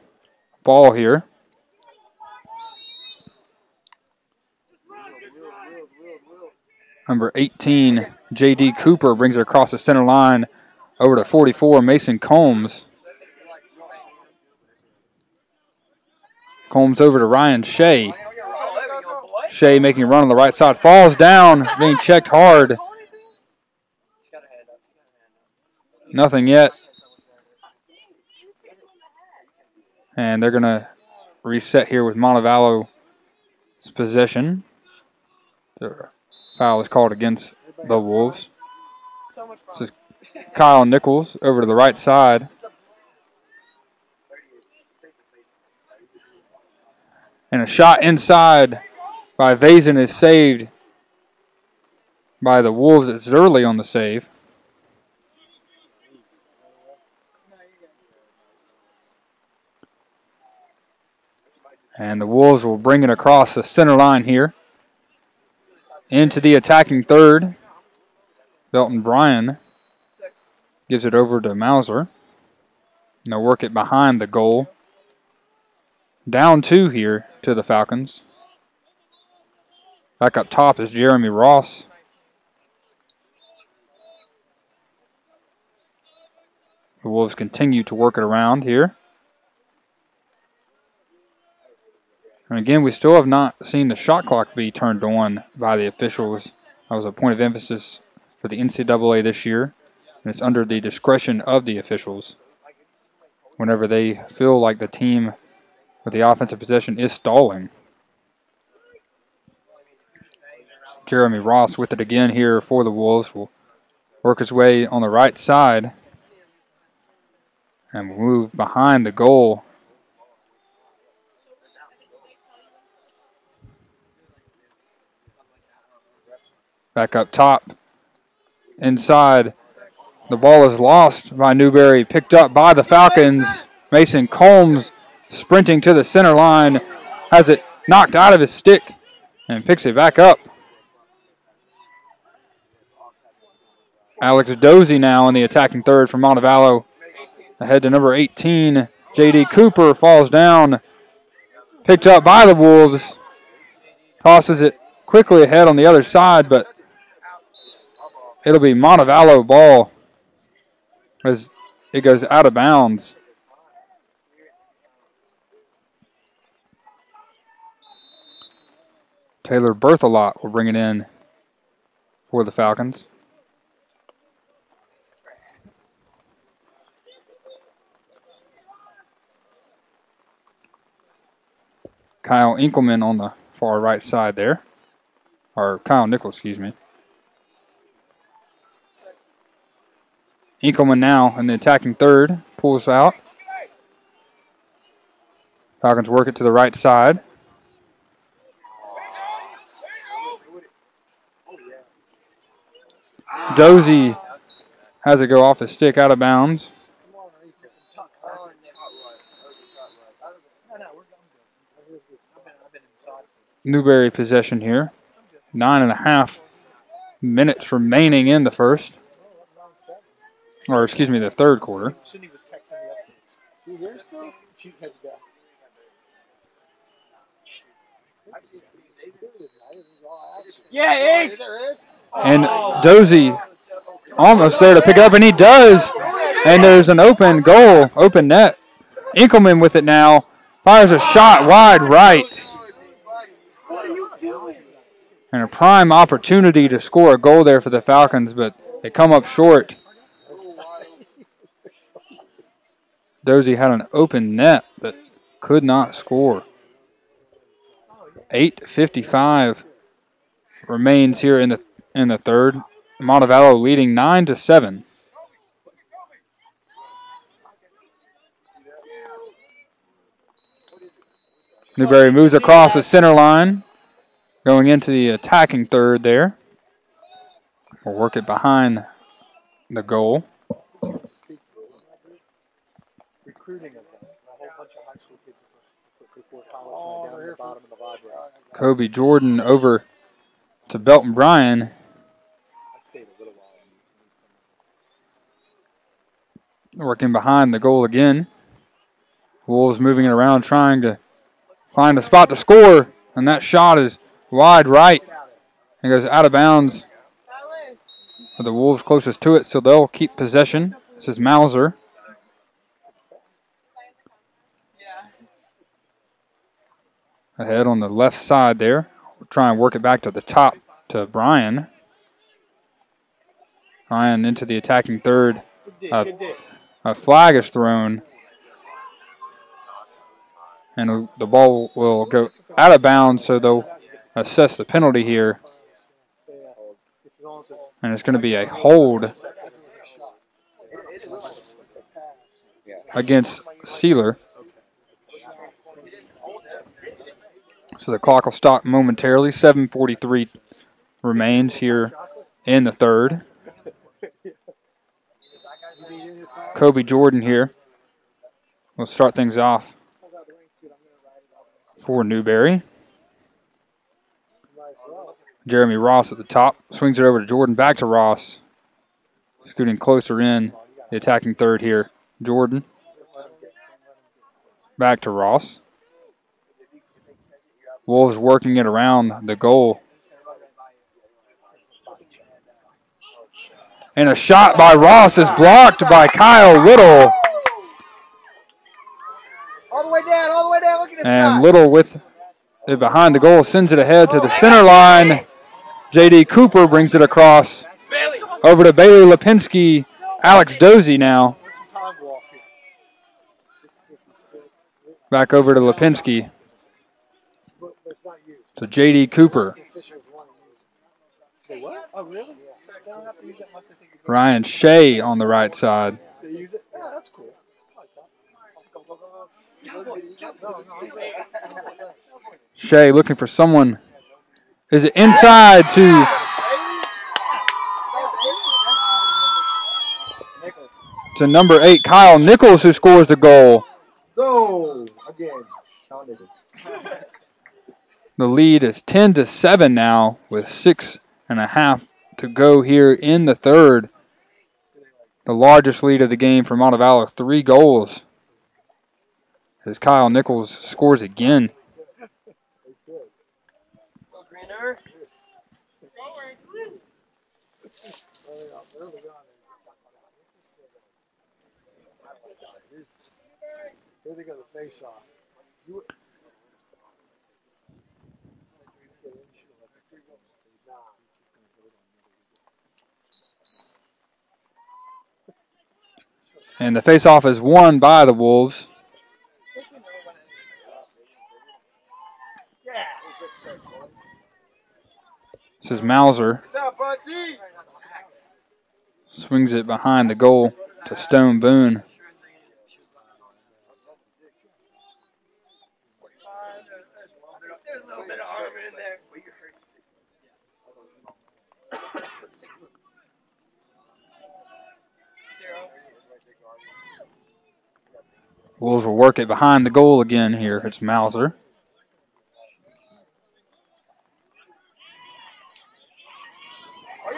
ball here. Number 18, J.D. Cooper brings it across the center line over to 44, Mason Combs. Combs over to Ryan Shea. Shea making a run on the right side. Falls down, being checked hard. Nothing yet. And they're going to reset here with Montevallo's possession. The foul is called against the Wolves. This is Kyle Nichols over to the right side. And a shot inside by Vazen is saved by the Wolves. It's Zerley on the save. And the Wolves will bring it across the center line here. Into the attacking third. Belton Bryan gives it over to Mauser. And they'll work it behind the goal. Down 2 here to the Falcons. Back up top is Jeremy Ross. The Wolves continue to work it around here. And again, we still have not seen the shot clock be turned on by the officials. That was a point of emphasis for the NCAA this year. And it's under the discretion of the officials whenever they feel like the team with the offensive possession is stalling. Jeremy Ross with it again here for the Wolves. Will work his way on the right side and move behind the goal. Back up top inside. The ball is lost by Newberry, picked up by the Falcons. Mason Combs sprinting to the center line, has it knocked out of his stick and picks it back up. Alex Dozie now in the attacking third for Montevallo. Ahead to number 18, J.D. Cooper falls down, picked up by the Wolves. Tosses it quickly ahead on the other side, but it'll be Montevallo ball as it goes out of bounds. Taylor Berthelot will bring it in for the Falcons. Kyle Inkelman on the far right side there. Or Kyle Nichols, excuse me. Inkelman now in the attacking third. Pulls out. Falcons work it to the right side. Dozie has it go off the stick out of bounds. Newberry possession here. 9.5 minutes remaining in the first. Or, excuse me, the third quarter. Yeah, And Dozie almost there to pick it up, and he does. And there's an open goal, open net. Inkelman with it now. Fires a shot wide right. And a prime opportunity to score a goal there for the Falcons, but they come up short. Dozie had an open net, but could not score. 8:55 remains here in the third. Montevallo leading 9-7. Newberry moves across the center line, going into the attacking third there. We'll work it behind the goal. Recruiting of them. A whole bunch of high school kids before college down at the bottom of the library. Kobe Jordan over to Belton Bryan. I stayed a little while. Working behind the goal again. Wolves moving it around, trying to find a spot to score. And that shot is wide right. It goes out of bounds for the Wolves closest to it, so they'll keep possession. This is Mauser. Ahead on the left side there. We'll try and work it back to the top to Bryan. Bryan into the attacking third. A flag is thrown. And the ball will go out of bounds, so they'll assess the penalty here. And it's going to be a hold against Sealer. So the clock will stop momentarily. 7:43 remains here in the third. Kobe Jordan here will start things off for Newberry. Jeremy Ross at the top. Swings it over to Jordan. Back to Ross. Scooting closer in the attacking third here. Jordan. Back to Ross. Wolves working it around the goal. And a shot by Ross is blocked by Kyle Little. All the way down, look at this guy. And Little with it behind the goal sends it ahead to the center line. J.D. Cooper brings it across over to Bailey Lipinski. Alex Dozie now. Back over to Lipinski. To J.D. Cooper. Ryan Shea on the right side. That's cool. Shea looking for someone. Is it inside to to number 8, Kyle Nichols, who scores the goal. Go again. Kyle Nichols. The lead is 10-7 now with 6.5 to go here in the third. The largest lead of the game for Montevallo, 3 goals. As Kyle Nichols scores again. Here they go, the face off. And the face-off is won by the Wolves. This is Mauser. Swings it behind the goal to Stone Boone. Wolves will work it behind the goal again here. It's Mauser.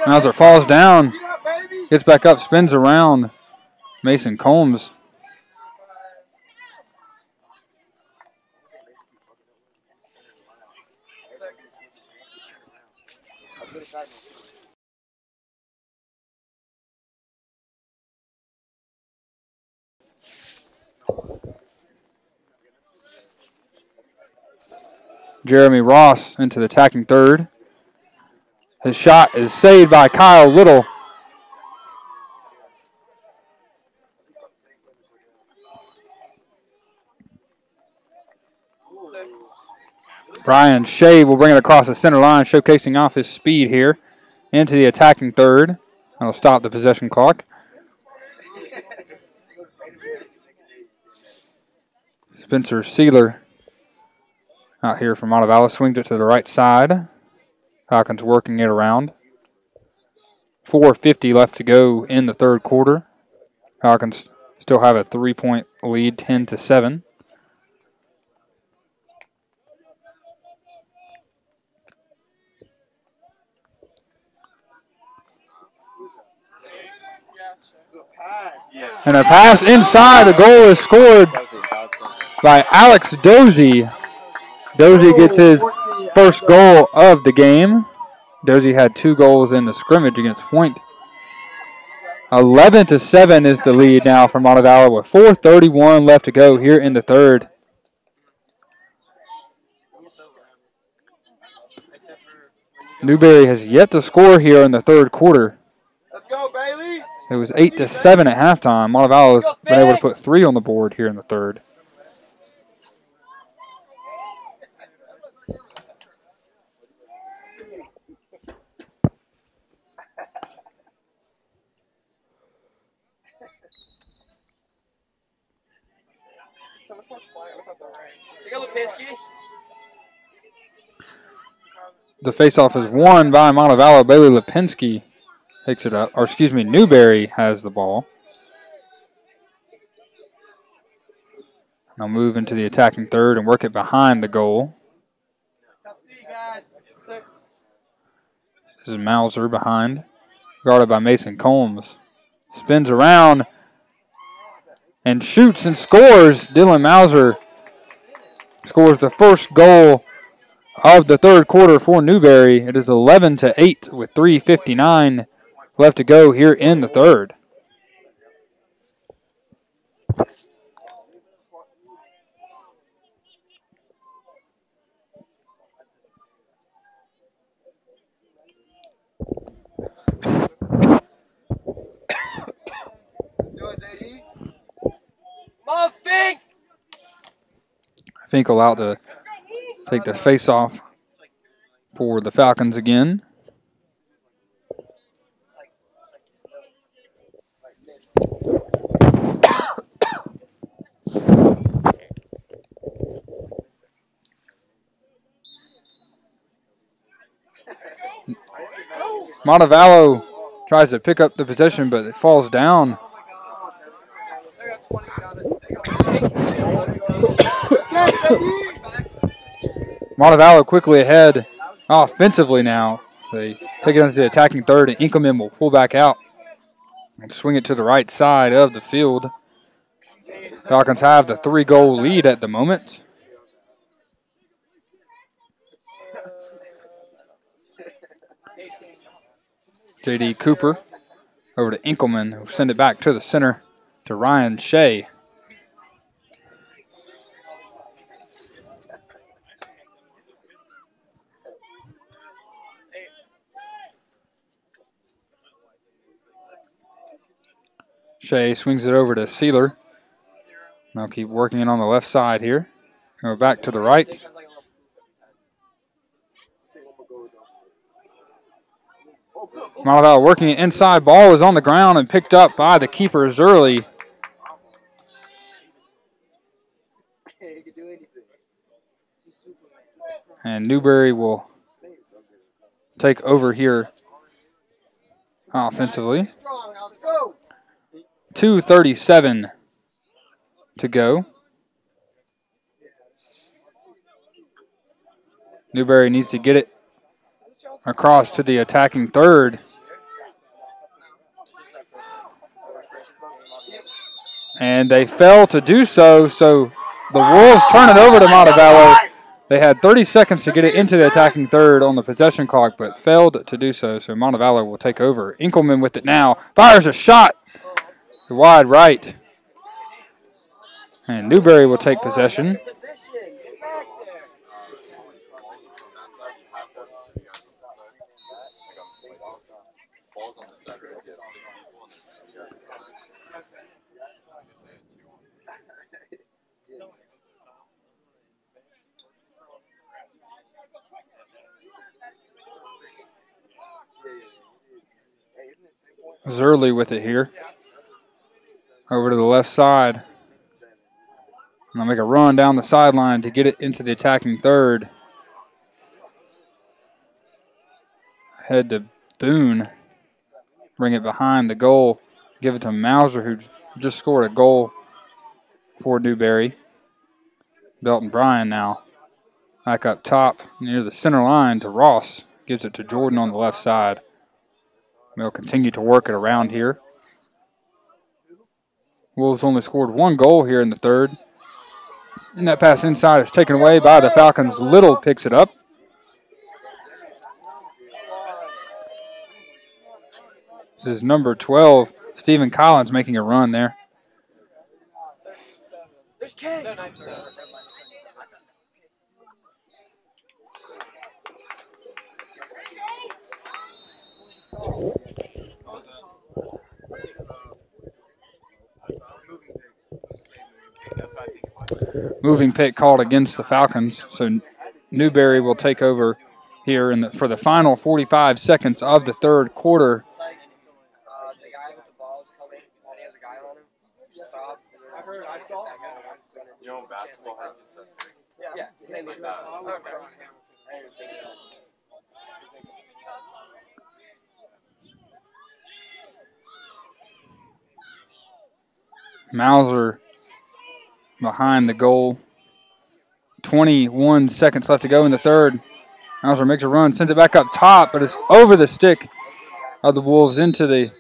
Mauser falls down, gets back up, spins around. Mason Combs. Jeremy Ross into the attacking third. His shot is saved by Kyle Little. Brian Shea will bring it across the center line, showcasing off his speed here into the attacking third. That'll stop the possession clock. Spencer Sealer out here from Montevallo swings it to the right side. Falcons working it around. 4:50 left to go in the third quarter. Falcons still have a 3-point lead, 10-7. And a pass inside. The goal is scored by Alex Dozie. Dozie gets his first goal of the game. Dozie had 2 goals in the scrimmage against Point. 11-7 is the lead now for Montevallo with 4:31 left to go here in the third. Newberry has yet to score here in the third quarter. Let's go, Bailey. It was 8-7 at halftime. Montevallo has been able to put 3 on the board here in the third. The faceoff is won by Montevallo. Bailey Lipinski takes it up. Or excuse me, Newberry has the ball. I'll move into the attacking third and work it behind the goal. This is Mauser behind, guarded by Mason Combs. Spins around and shoots and scores. Dylan Mauser scores the first goal of the third quarter for Newberry. It is 11-8 with 3:59 left to go here in the third. Finkel out to take the face-off for the Falcons again. Montevallo tries to pick up the possession, but it falls down. Montevallo quickly ahead offensively now. They take it into the attacking third, and Inkelman will pull back out and swing it to the right side of the field. Falcons have the 3-goal lead at the moment. J.D. Cooper over to Inkelman, who'll send it back to the center to Ryan Shea. Shea swings it over to Sealer. Now keep working it on the left side here. Go back to the right. Montevallo working it inside. Ball is on the ground and picked up by the keeper, Zerly. And Newberry will take over here offensively. 2:37 to go. Newberry needs to get it across to the attacking third. And they fail to do so, so the Wolves turn it over to Montevallo. They had 30 seconds to get it into the attacking third on the possession clock, but failed to do so, so Montevallo will take over. Inkelman with it now. Fires a shot. Wide right. And Newberry will take possession. Zerly with it here. Over to the left side. And they'll make a run down the sideline to get it into the attacking third. Head to Boone. Bring it behind the goal. Give it to Mauser, who just scored a goal for Newberry. Belton Bryan now. Back up top near the center line to Ross. Gives it to Jordan on the left side. They'll continue to work it around here. Wolves only scored 1 goal here in the third. And that pass inside is taken away by the Falcons. Little picks it up. This is number 12, Stephen Collins, making a run there. Moving pick called against the Falcons, so Newberry will take over here for the final 45 seconds of the third quarter. Mauser behind the goal. 21 seconds left to go in the third. Mauser makes a run, sends it back up top, but it's over the stick of the Wolves into the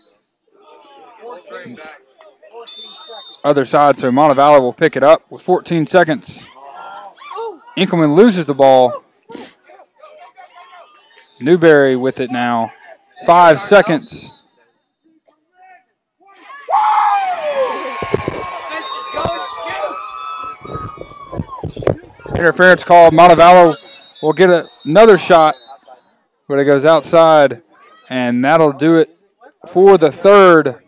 other side. So Montevallo will pick it up with 14 seconds. Inkelman loses the ball. Newberry with it now. 5 seconds. Interference call. Montevallo will get another shot, but it goes outside, and that'll do it for the third.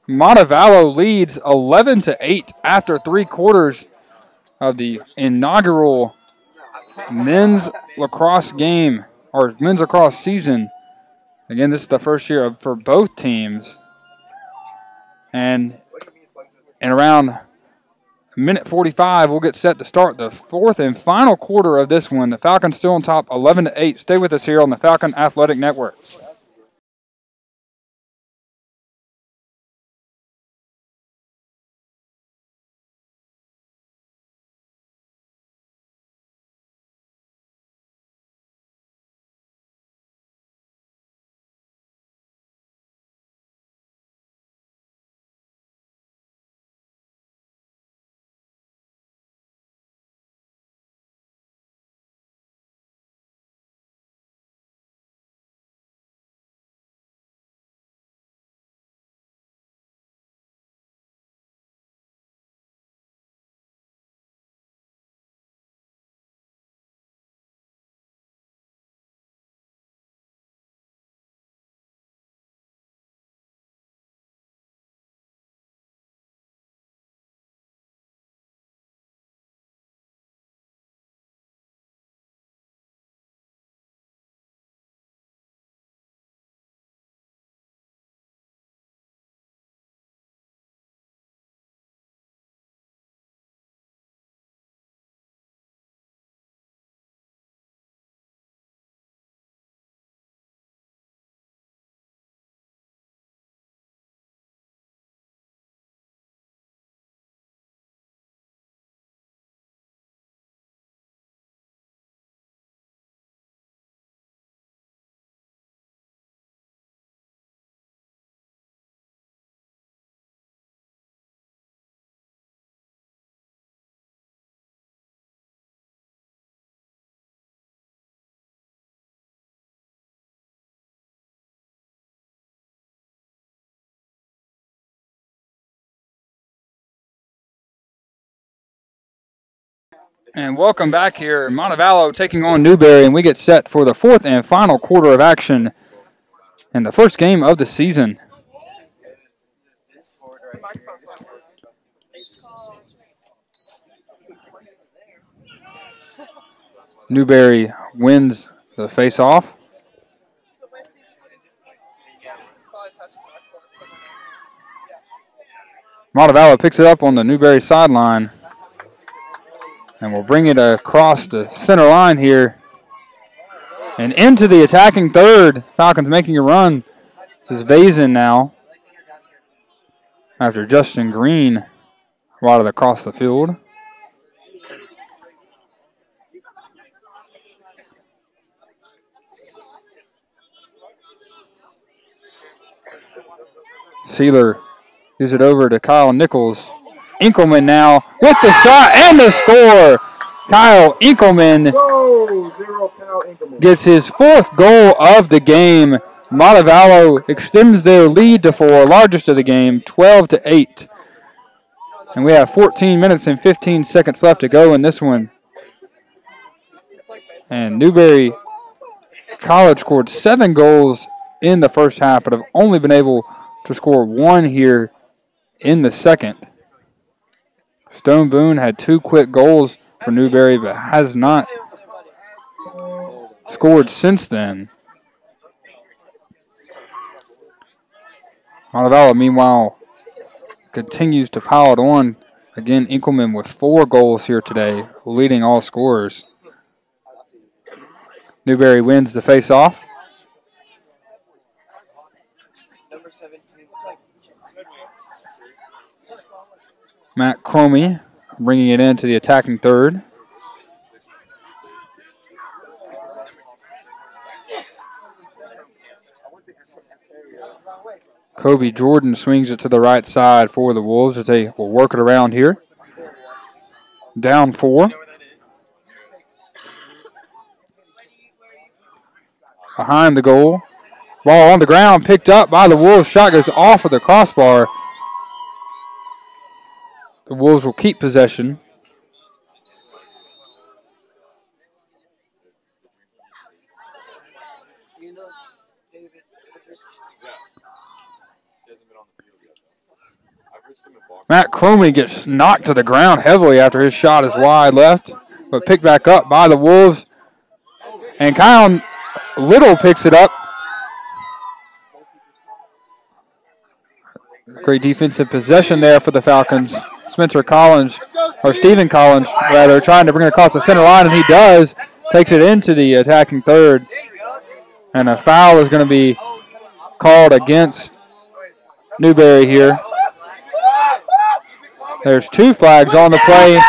Montevallo leads 11-8 after 3 quarters of the inaugural men's lacrosse game, or men's lacrosse season. Again, this is the first year for both teams. And in around minute 45, we'll get set to start the 4th and final quarter of this one. The Falcons still on top, 11-8. Stay with us here on the Falcon Athletic Network. And welcome back here. Montevallo taking on Newberry, and we get set for the fourth and final quarter of action in the first game of the season. Newberry wins the face-off. Montevallo picks it up on the Newberry sideline. And we'll bring it across the center line here. And into the attacking third. Falcons making a run. This is Vazen now. After Justin Green waddled across the field. Sealer gives it over to Kyle Nichols. Inkelman now with the shot and the score. Kyle Inkelman gets his fourth goal of the game. Montevallo extends their lead to 4, largest of the game, 12-8. And we have 14 minutes and 15 seconds left to go in this one. And Newberry College scored 7 goals in the first half, but have only been able to score 1 here in the second. Stone Boone had 2 quick goals for Newberry, but has not scored since then. Montevallo, meanwhile, continues to pile it on. Again, Inkelman with 4 goals here today, leading all scorers. Newberry wins the face-off. Matt Cromie bringing it into the attacking third. Kobe Jordan swings it to the right side for the Wolves as they will work it around here. Down 4. Behind the goal. Ball on the ground, picked up by the Wolves. Shot goes off of the crossbar. The Wolves will keep possession. Matt Cromie gets knocked to the ground heavily after his shot is wide left, but picked back up by the Wolves. And Kyle Little picks it up. Great defensive possession there for the Falcons. Stephen Collins, rather, trying to bring it across the center line, and he does. Takes it into the attacking third. And a foul is going to be called against Newberry here. There's 2 flags on the play.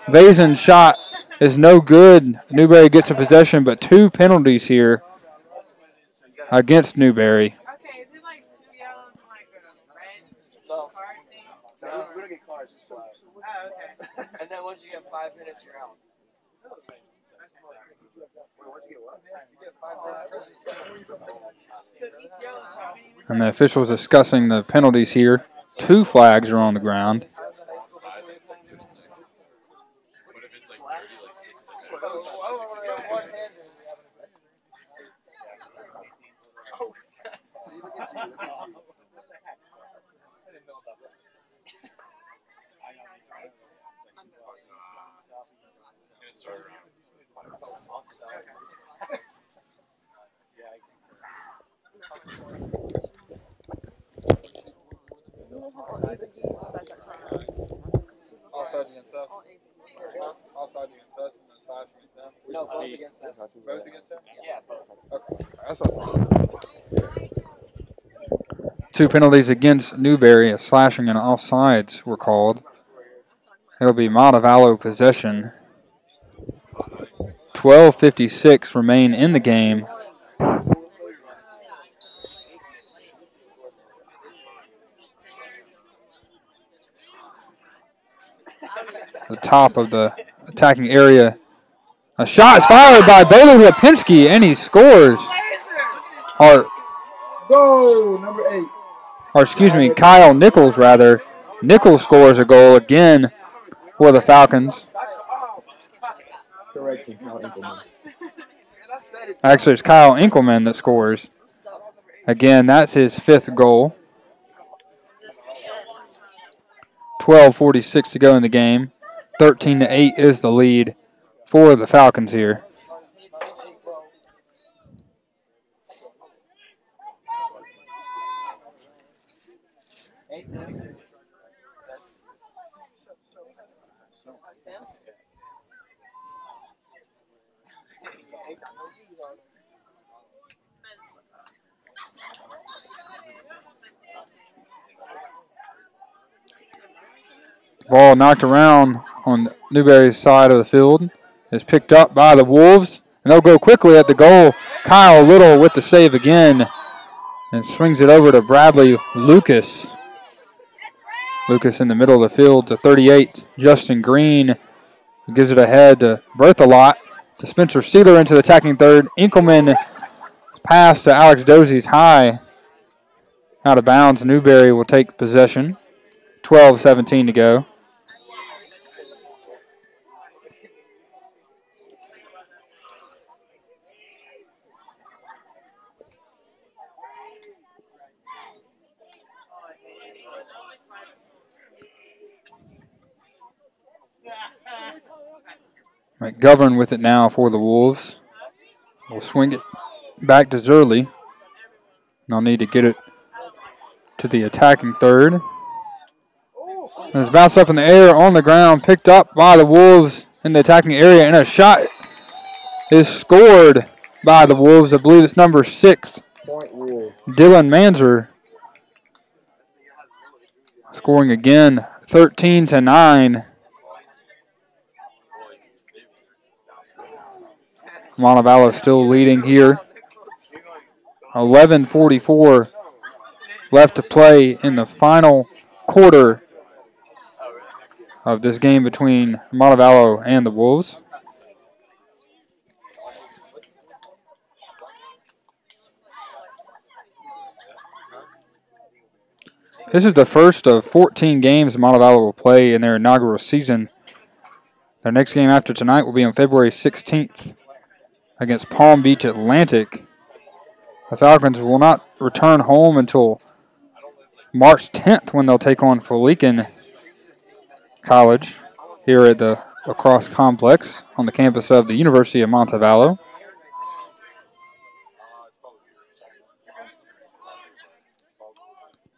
Vazen's shot is no good. Newberry gets a possession, but 2 penalties here against Newberry. Okay, is it like 2 yellows and like a red card thing? No, we don't get cards, just flags. Oh, okay. And then once you get 5 minutes, you're out. So each yellow is how many? And the officials discussing the penalties here. 2 flags are on the ground. All sides against us. All sides against us and the sides against them. No, both against them. Both against them? Yeah, both. Okay. That's what I'm 2 penalties against Newberry. A slashing and offsides were called. It'll be Montevallo possession. 12:56 remain in the game. The top of the attacking area. A shot is fired by Bailey Lipinski, and he scores. Goal, number 8. Or excuse me, Kyle Nichols, rather. Nichols scores a goal again for the Falcons. Correction, Kyle Enkelman. Actually, it's Kyle Enkelman that scores. Again, that's his 5th goal. 12:46 to go in the game. 13-8 is the lead for the Falcons here. Ball knocked around on Newberry's side of the field. Is picked up by the Wolves. And they'll go quickly at the goal. Kyle Little with the save again. And swings it over to Bradley Lucas. Lucas in the middle of the field to 38. Justin Green gives it ahead to Berthelot. To Spencer Sealer into the attacking third. Enkelman's pass to Alex Dozie's high. Out of bounds. Newberry will take possession. 12:17 to go. McGovern with it now for the Wolves. We'll swing it back to Zerly. They'll need to get it to the attacking third. And it's bounced up in the air on the ground, picked up by the Wolves in the attacking area, and a shot is scored by the Wolves. I believe it's number 6, Dylan Manzer, scoring again, 13-9. Montevallo still leading here. 11:44 left to play in the final quarter of this game between Montevallo and the Wolves. This is the first of 14 games Montevallo will play in their inaugural season. Their next game after tonight will be on February 16th against Palm Beach Atlantic. The Falcons will not return home until March 10th when they'll take on Felican College here at the Lacrosse Complex on the campus of the University of Montevallo.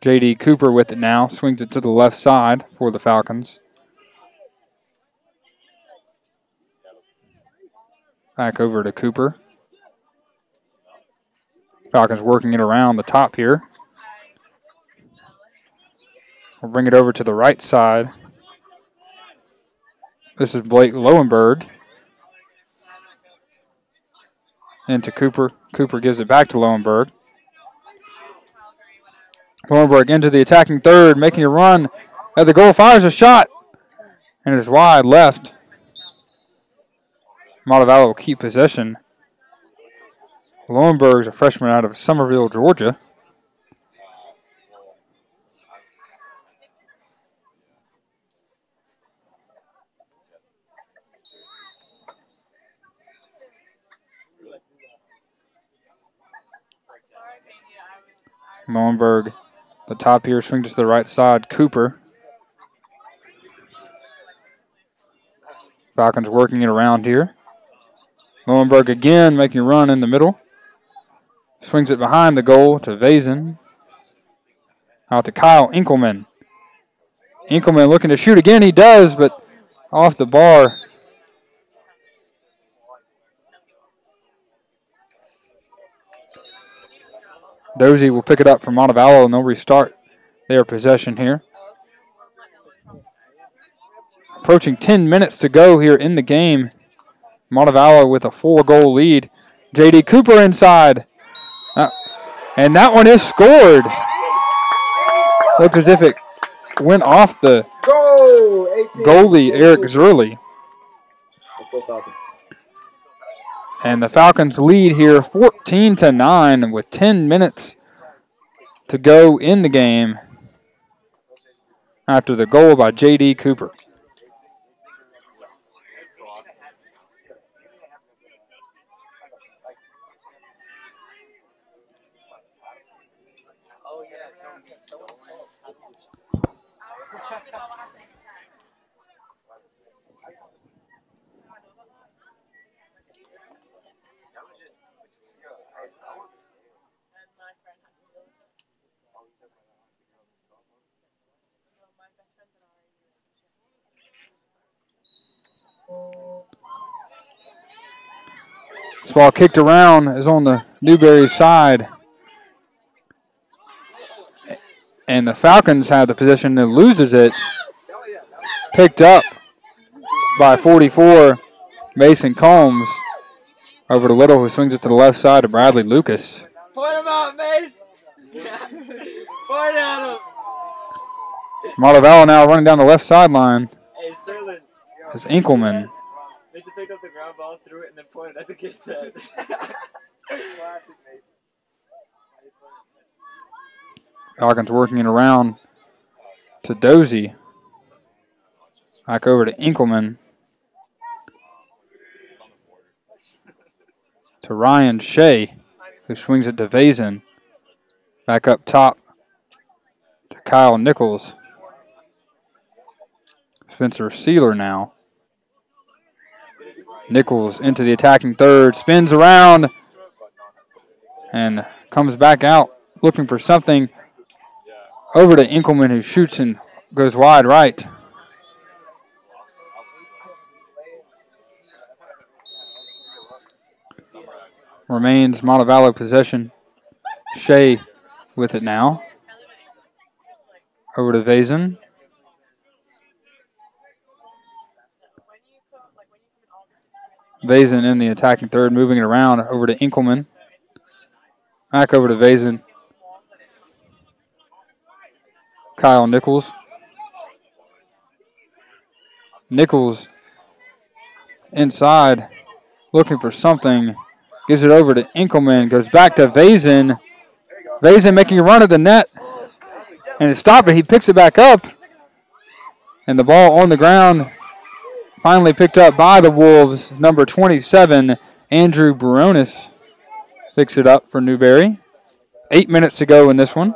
J.D. Cooper with it now, swings it to the left side for the Falcons. Back over to Cooper. Falcons working it around the top here. We'll bring it over to the right side. This is Blake Lowenberg. Into Cooper. Cooper gives it back to Lowenberg. Lowenberg into the attacking third, making a run at the goal, fires a shot, and it is wide left. Montevallo will keep possession. Lowenberg's a freshman out of Somerville, Georgia. Lowenberg, the top here, swings to the right side. Cooper. Falcons working it around here. Lowenberg again making a run in the middle. Swings it behind the goal to Vazen. Out to Kyle Enkelman. Enkelman looking to shoot again. He does, but off the bar. Dozie will pick it up from Montevallo, and they'll restart their possession here. Approaching 10 minutes to go here in the game. Montevallo with a 4-goal lead. J.D. Cooper inside. And that one is scored. Looks as if it went off the goalie, Eric Zerly. Let's go Falcons. And the Falcons lead here 14-9 with 10 minutes to go in the game after the goal by J.D. Cooper. This ball kicked around is on the Newberry side. And the Falcons have the position and loses it. Picked up by 44, Mason Combs. Over to Little, who swings it to the left side to Bradley Lucas. Point him out, Mace. Point at him. Montevallo now running down the left sideline. Hey, Sterling. As Inkelman. Mason picked up the ground ball, threw it, and then pointed at the kid's head. Classic Mason. Falcons working it around to Dozie. Back over to Inkelman. To Ryan Shea, who swings it to Vazen. Back up top to Kyle Nichols. Spencer Sealer now. Nichols into the attacking third, spins around, and comes back out looking for something. Over to Inkelman, who shoots and goes wide right. Remains Montevallo possession. Shea with it now. Over to Vazen. Vazen in the attacking third, moving it around over to Inkelman. Back over to Vazen. Kyle Nichols. Nichols inside, looking for something. Gives it over to Inkelman. Goes back to Vazen. Vazen making a run at the net. And it stopped it. He picks it back up. And the ball on the ground. Finally picked up by the Wolves. Number 27, Andrew Baronis, picks it up for Newberry. 8 minutes to go in this one.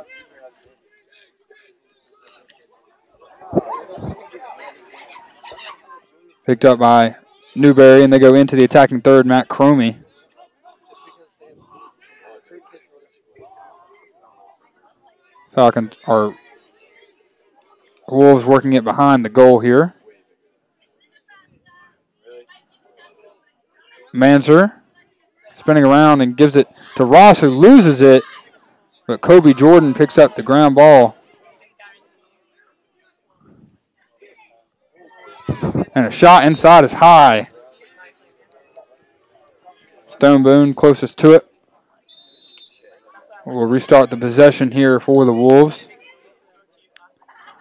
Picked up by Newberry, and they go into the attacking third, Matt Cromie. Falcons are Wolves working it behind the goal here. Manser spinning around and gives it to Ross, who loses it, but Kobe Jordan picks up the ground ball. And a shot inside is high. Stone Boone closest to it. We'll restart the possession here for the Wolves.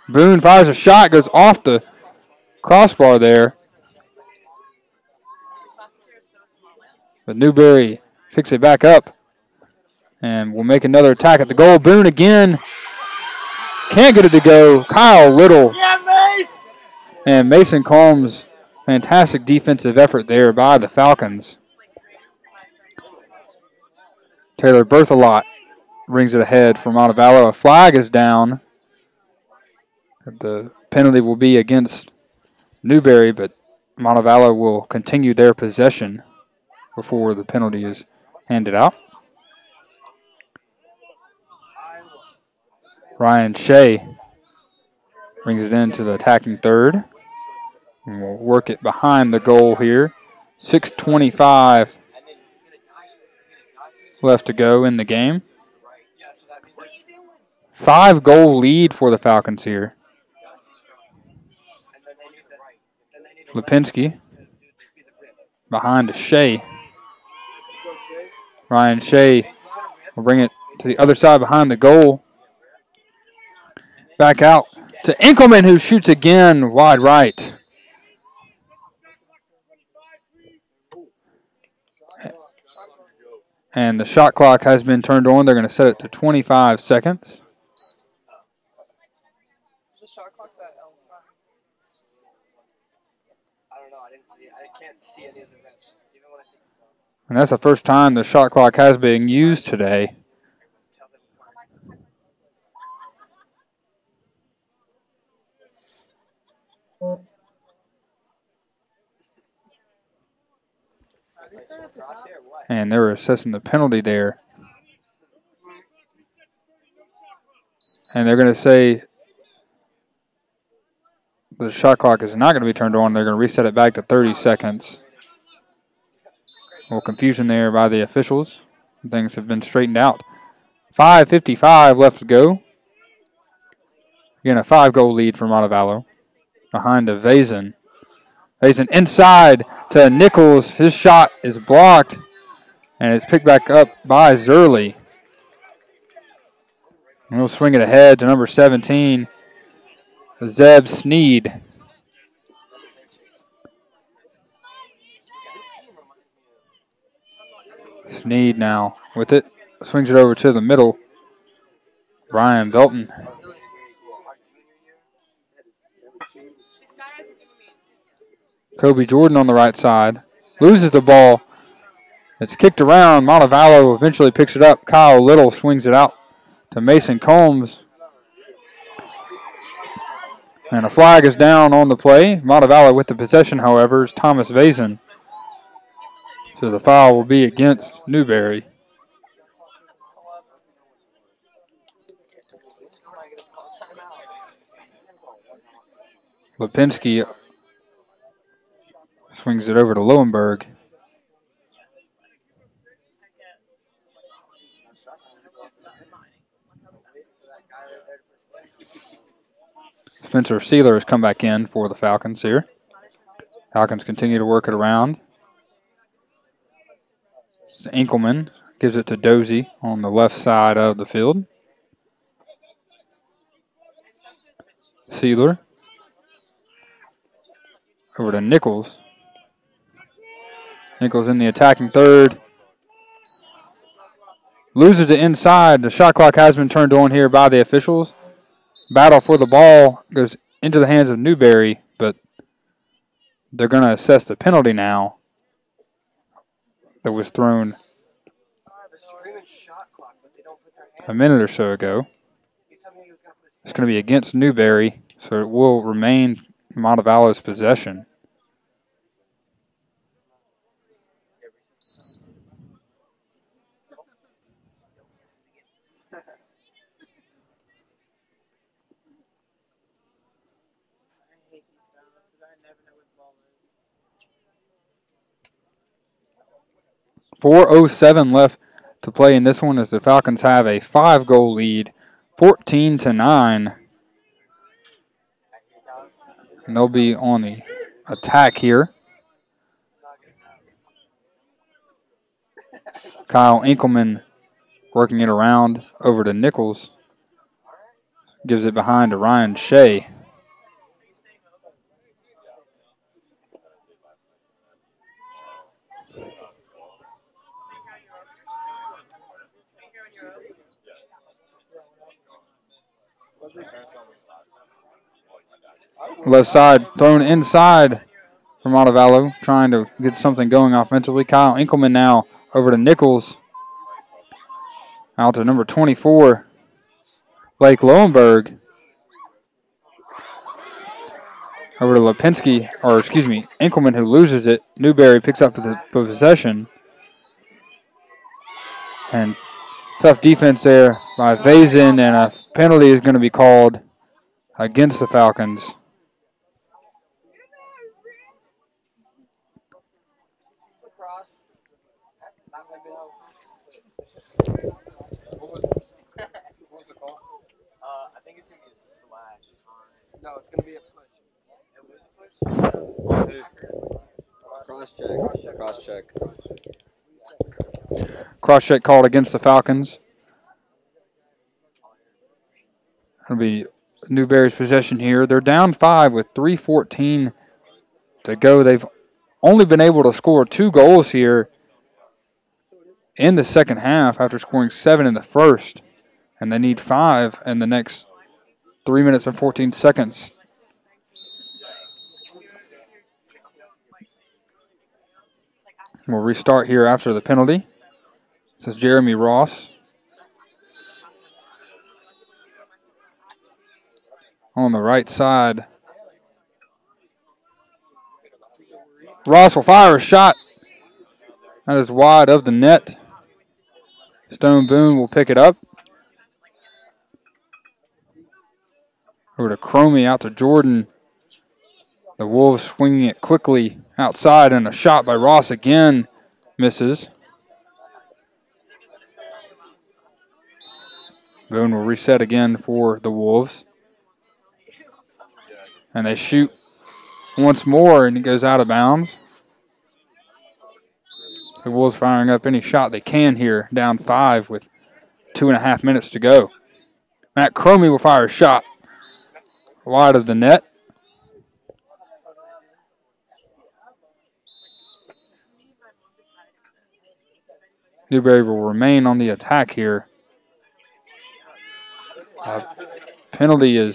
Boone fires a shot, goes off the crossbar there. But Newberry picks it back up and will make another attack at the goal. Boone again. Can't get it to go. Kyle Little. Yeah, Mace! And Mason Combs. Fantastic defensive effort there by the Falcons. Taylor Berthelot brings it ahead for Montevallo. A flag is down. The penalty will be against Newberry, but Montevallo will continue their possession before the penalty is handed out. Ryan Shea brings it into the attacking third. And we'll work it behind the goal here. 6:25 left to go in the game. 5-goal lead for the Falcons here. Lipinski behind to Shea. Ryan Shea will bring it to the other side behind the goal. Back out to Inkelman, who shoots again wide right. And the shot clock has been turned on. They're going to set it to 25 seconds. The shot clock that outside. I don't know. I didn't see it. I can't see any of the bench, even when I take this off. And that's the first time the shot clock has been used today. And they're assessing the penalty there. And they're going to say the shot clock is not going to be turned on. They're going to reset it back to 30 seconds. A little confusion there by the officials. Things have been straightened out. 5:55 left to go. Again, a 5-goal lead for Montevallo. Behind to Vazen. Vazen inside to Nichols. His shot is blocked, and it's picked back up by Zerly. And he'll swing it ahead to number 17, Zeb Sneed. Sneed now with it. Swings it over to the middle. Brian Belton. Kobe Jordan on the right side. Loses the ball. It's kicked around. Montevallo eventually picks it up. Kyle Little swings it out to Mason Combs. And a flag is down on the play. Montevallo with the possession, however, is Thomas Vazen. So the foul will be against Newberry. Lipinski swings it over to Lowenberg. Spencer Sealer has come back in for the Falcons here. Falcons continue to work it around. Enkelman gives it to Dozy on the left side of the field. Sealer over to Nichols. Nichols in the attacking third. Loses it inside. The shot clock has been turned on here by the officials. Battle for the ball goes into the hands of Newberry, but they're going to assess the penalty now that was thrown a minute or so ago. It's going to be against Newberry, so it will remain Montevallo's possession. .407 left to play in this one as the Falcons have a 5-goal lead, 14-9. And they'll be on the attack here. Kyle Enkelman working it around over to Nichols. Gives it behind to Ryan Shea. Left side thrown inside for Montevallo, trying to get something going offensively. Kyle Enkelman now over to Nichols. Out to number 24, Blake Lowenberg. Over to Lipinski, or excuse me, Enkelman, who loses it. Newberry picks up the possession. And tough defense there by Vazen, and a penalty is going to be called against the Falcons. What was the call? I think it's going to be a slash. No, it's going to be a push. Cross check. Cross check called against the Falcons. It'll be Newberry's possession here. They're down 5 with 3:14 to go. They've only been able to score 2 goals here in the second half after scoring 7 in the first. And they need 5 in the next 3 minutes and 14 seconds. We'll restart here after the penalty. This is Jeremy Ross. On the right side Ross will fire a shot. That is wide of the net. Stone Boone will pick it up. Over to Cromie, out to Jordan. The Wolves swinging it quickly outside, and a shot by Ross again misses. Boone will reset again for the Wolves. And they shoot once more, and it goes out of bounds. The Wolves firing up any shot they can here, down 5 with 2.5 minutes to go. Matt Cromie will fire a shot wide of the net. Newberry will remain on the attack here. Penalty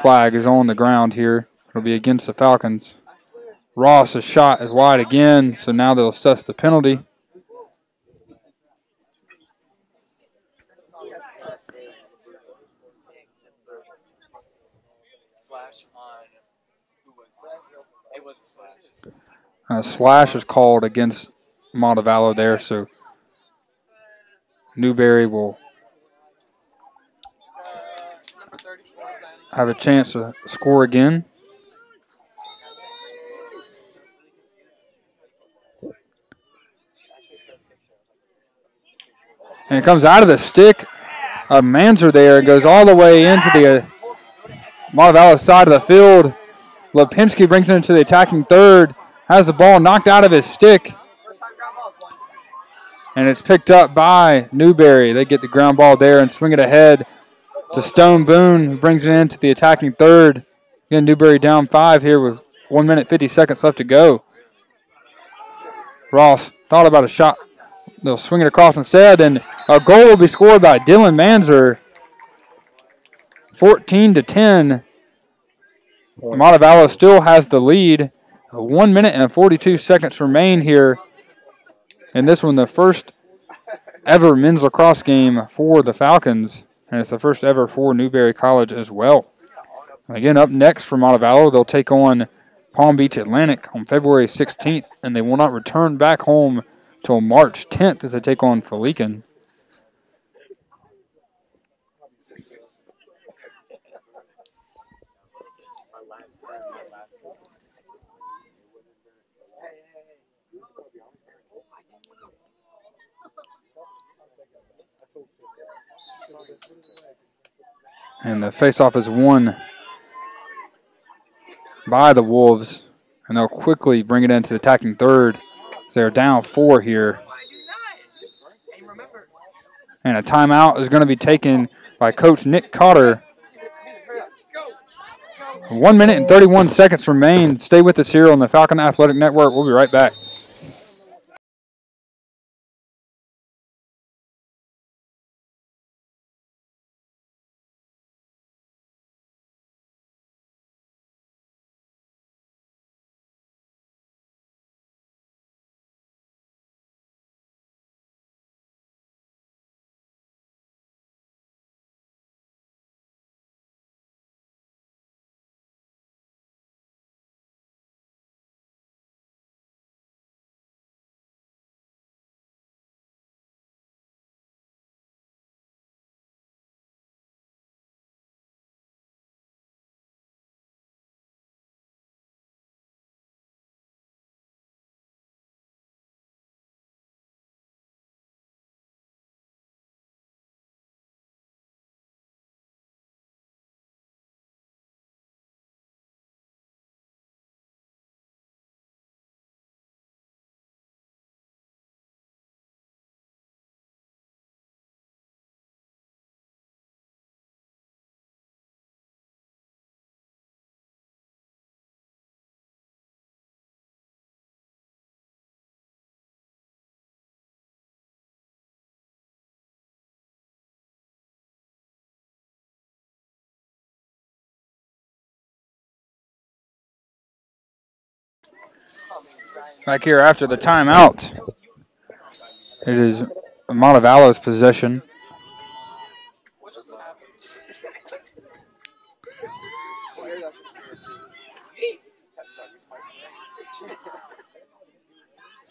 flag is on the ground here. It'll be against the Falcons. Ross' shot is wide again, so now they'll assess the penalty. Slash is called against Montevallo there, so Newberry will have a chance to score again. And it comes out of the stick of Manzer there. It goes all the way into the Montevallo side of the field. Lipinski brings it into the attacking third. Has the ball knocked out of his stick. And it's picked up by Newberry. They get the ground ball there and swing it ahead to Stone Boone, who brings it into the attacking third. Again, Newberry down 5 here with 1 minute 50 seconds left to go. Ross thought about a shot. They'll swing it across instead, and a goal will be scored by Dylan Manzer. 14-10. Montevallo still has the lead. 1 minute and 42 seconds remain here. And this one, the first ever men's lacrosse game for the Falcons. And it's the first ever for Newberry College as well. Again, up next for Montevallo, they'll take on Palm Beach Atlantic on February 16th. And they will not return back home till March 10th as they take on Felican. And the faceoff is won by the Wolves, and they'll quickly bring it into the attacking third. They're down 4 here. And a timeout is going to be taken by Coach Nick Cotter. 1 minute and 31 seconds remain. Stay with us here on the Falcon Athletic Network. We'll be right back. Back here after the timeout. It is Montevallo's possession.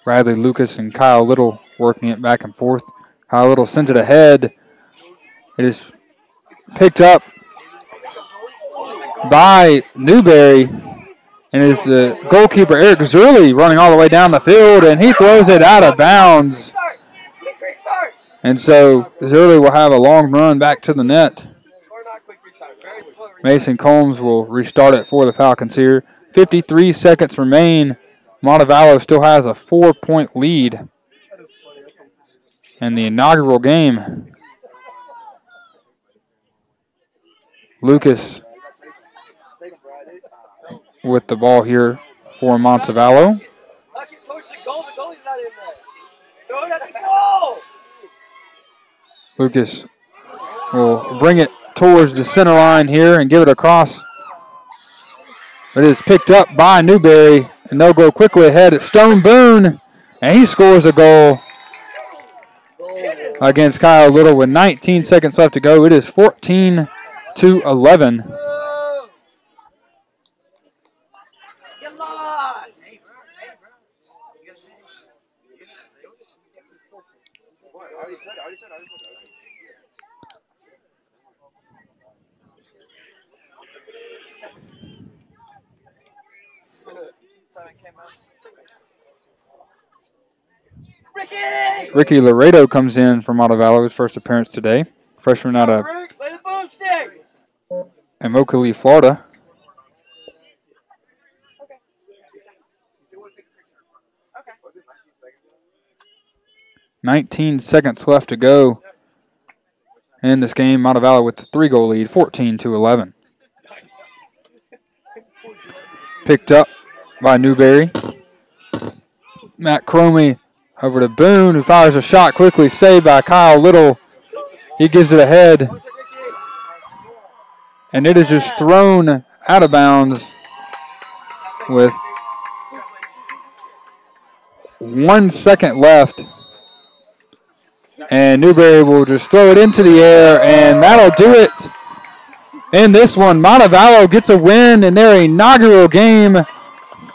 Bradley Lucas and Kyle Little working it back and forth. Kyle Little sends it ahead. It is picked up by Newberry, and is the goalkeeper Eric Zerly running all the way down the field, and he throws it out of bounds. And so Zerly will have a long run back to the net. Mason Combs will restart it for the Falcons here. 53 seconds remain. Montevallo still has a 4-point lead in the inaugural game. Lucas with the ball here for Montevallo. Lucas will bring it towards the center line here and give it across. It is picked up by Newberry, and they'll go quickly ahead at Stone Boone, and he scores a goal against Kyle Little with 19 seconds left to go. It is 14-11. Ricky Laredo comes in for Montevallo, his first appearance today. Freshman out of Immokalee, Florida. Okay. 19 seconds left to go in this game. Montevallo with the 3-goal lead, 14-11. Picked up by Newberry. Matt Cromie over to Boone, who fires a shot quickly, saved by Kyle Little. He gives it ahead, and it is just thrown out of bounds with 1 second left. And Newberry will just throw it into the air, and that'll do it in this one. Montevallo gets a win in their inaugural game,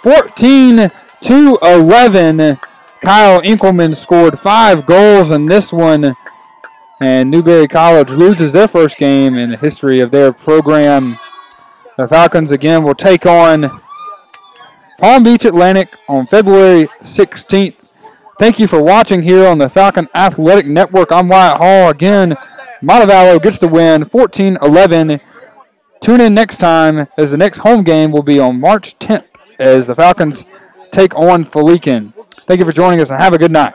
14-11. Kyle Inkelman scored 5 goals in this one, and Newberry College loses their first game in the history of their program. The Falcons again will take on Palm Beach Atlantic on February 16th. Thank you for watching here on the Falcon Athletic Network. I'm Wyatt Hall. Again, Montevallo gets the win, 14-11. Tune in next time, as the next home game will be on March 10th as the Falcons take on Felican. Thank you for joining us, and have a good night.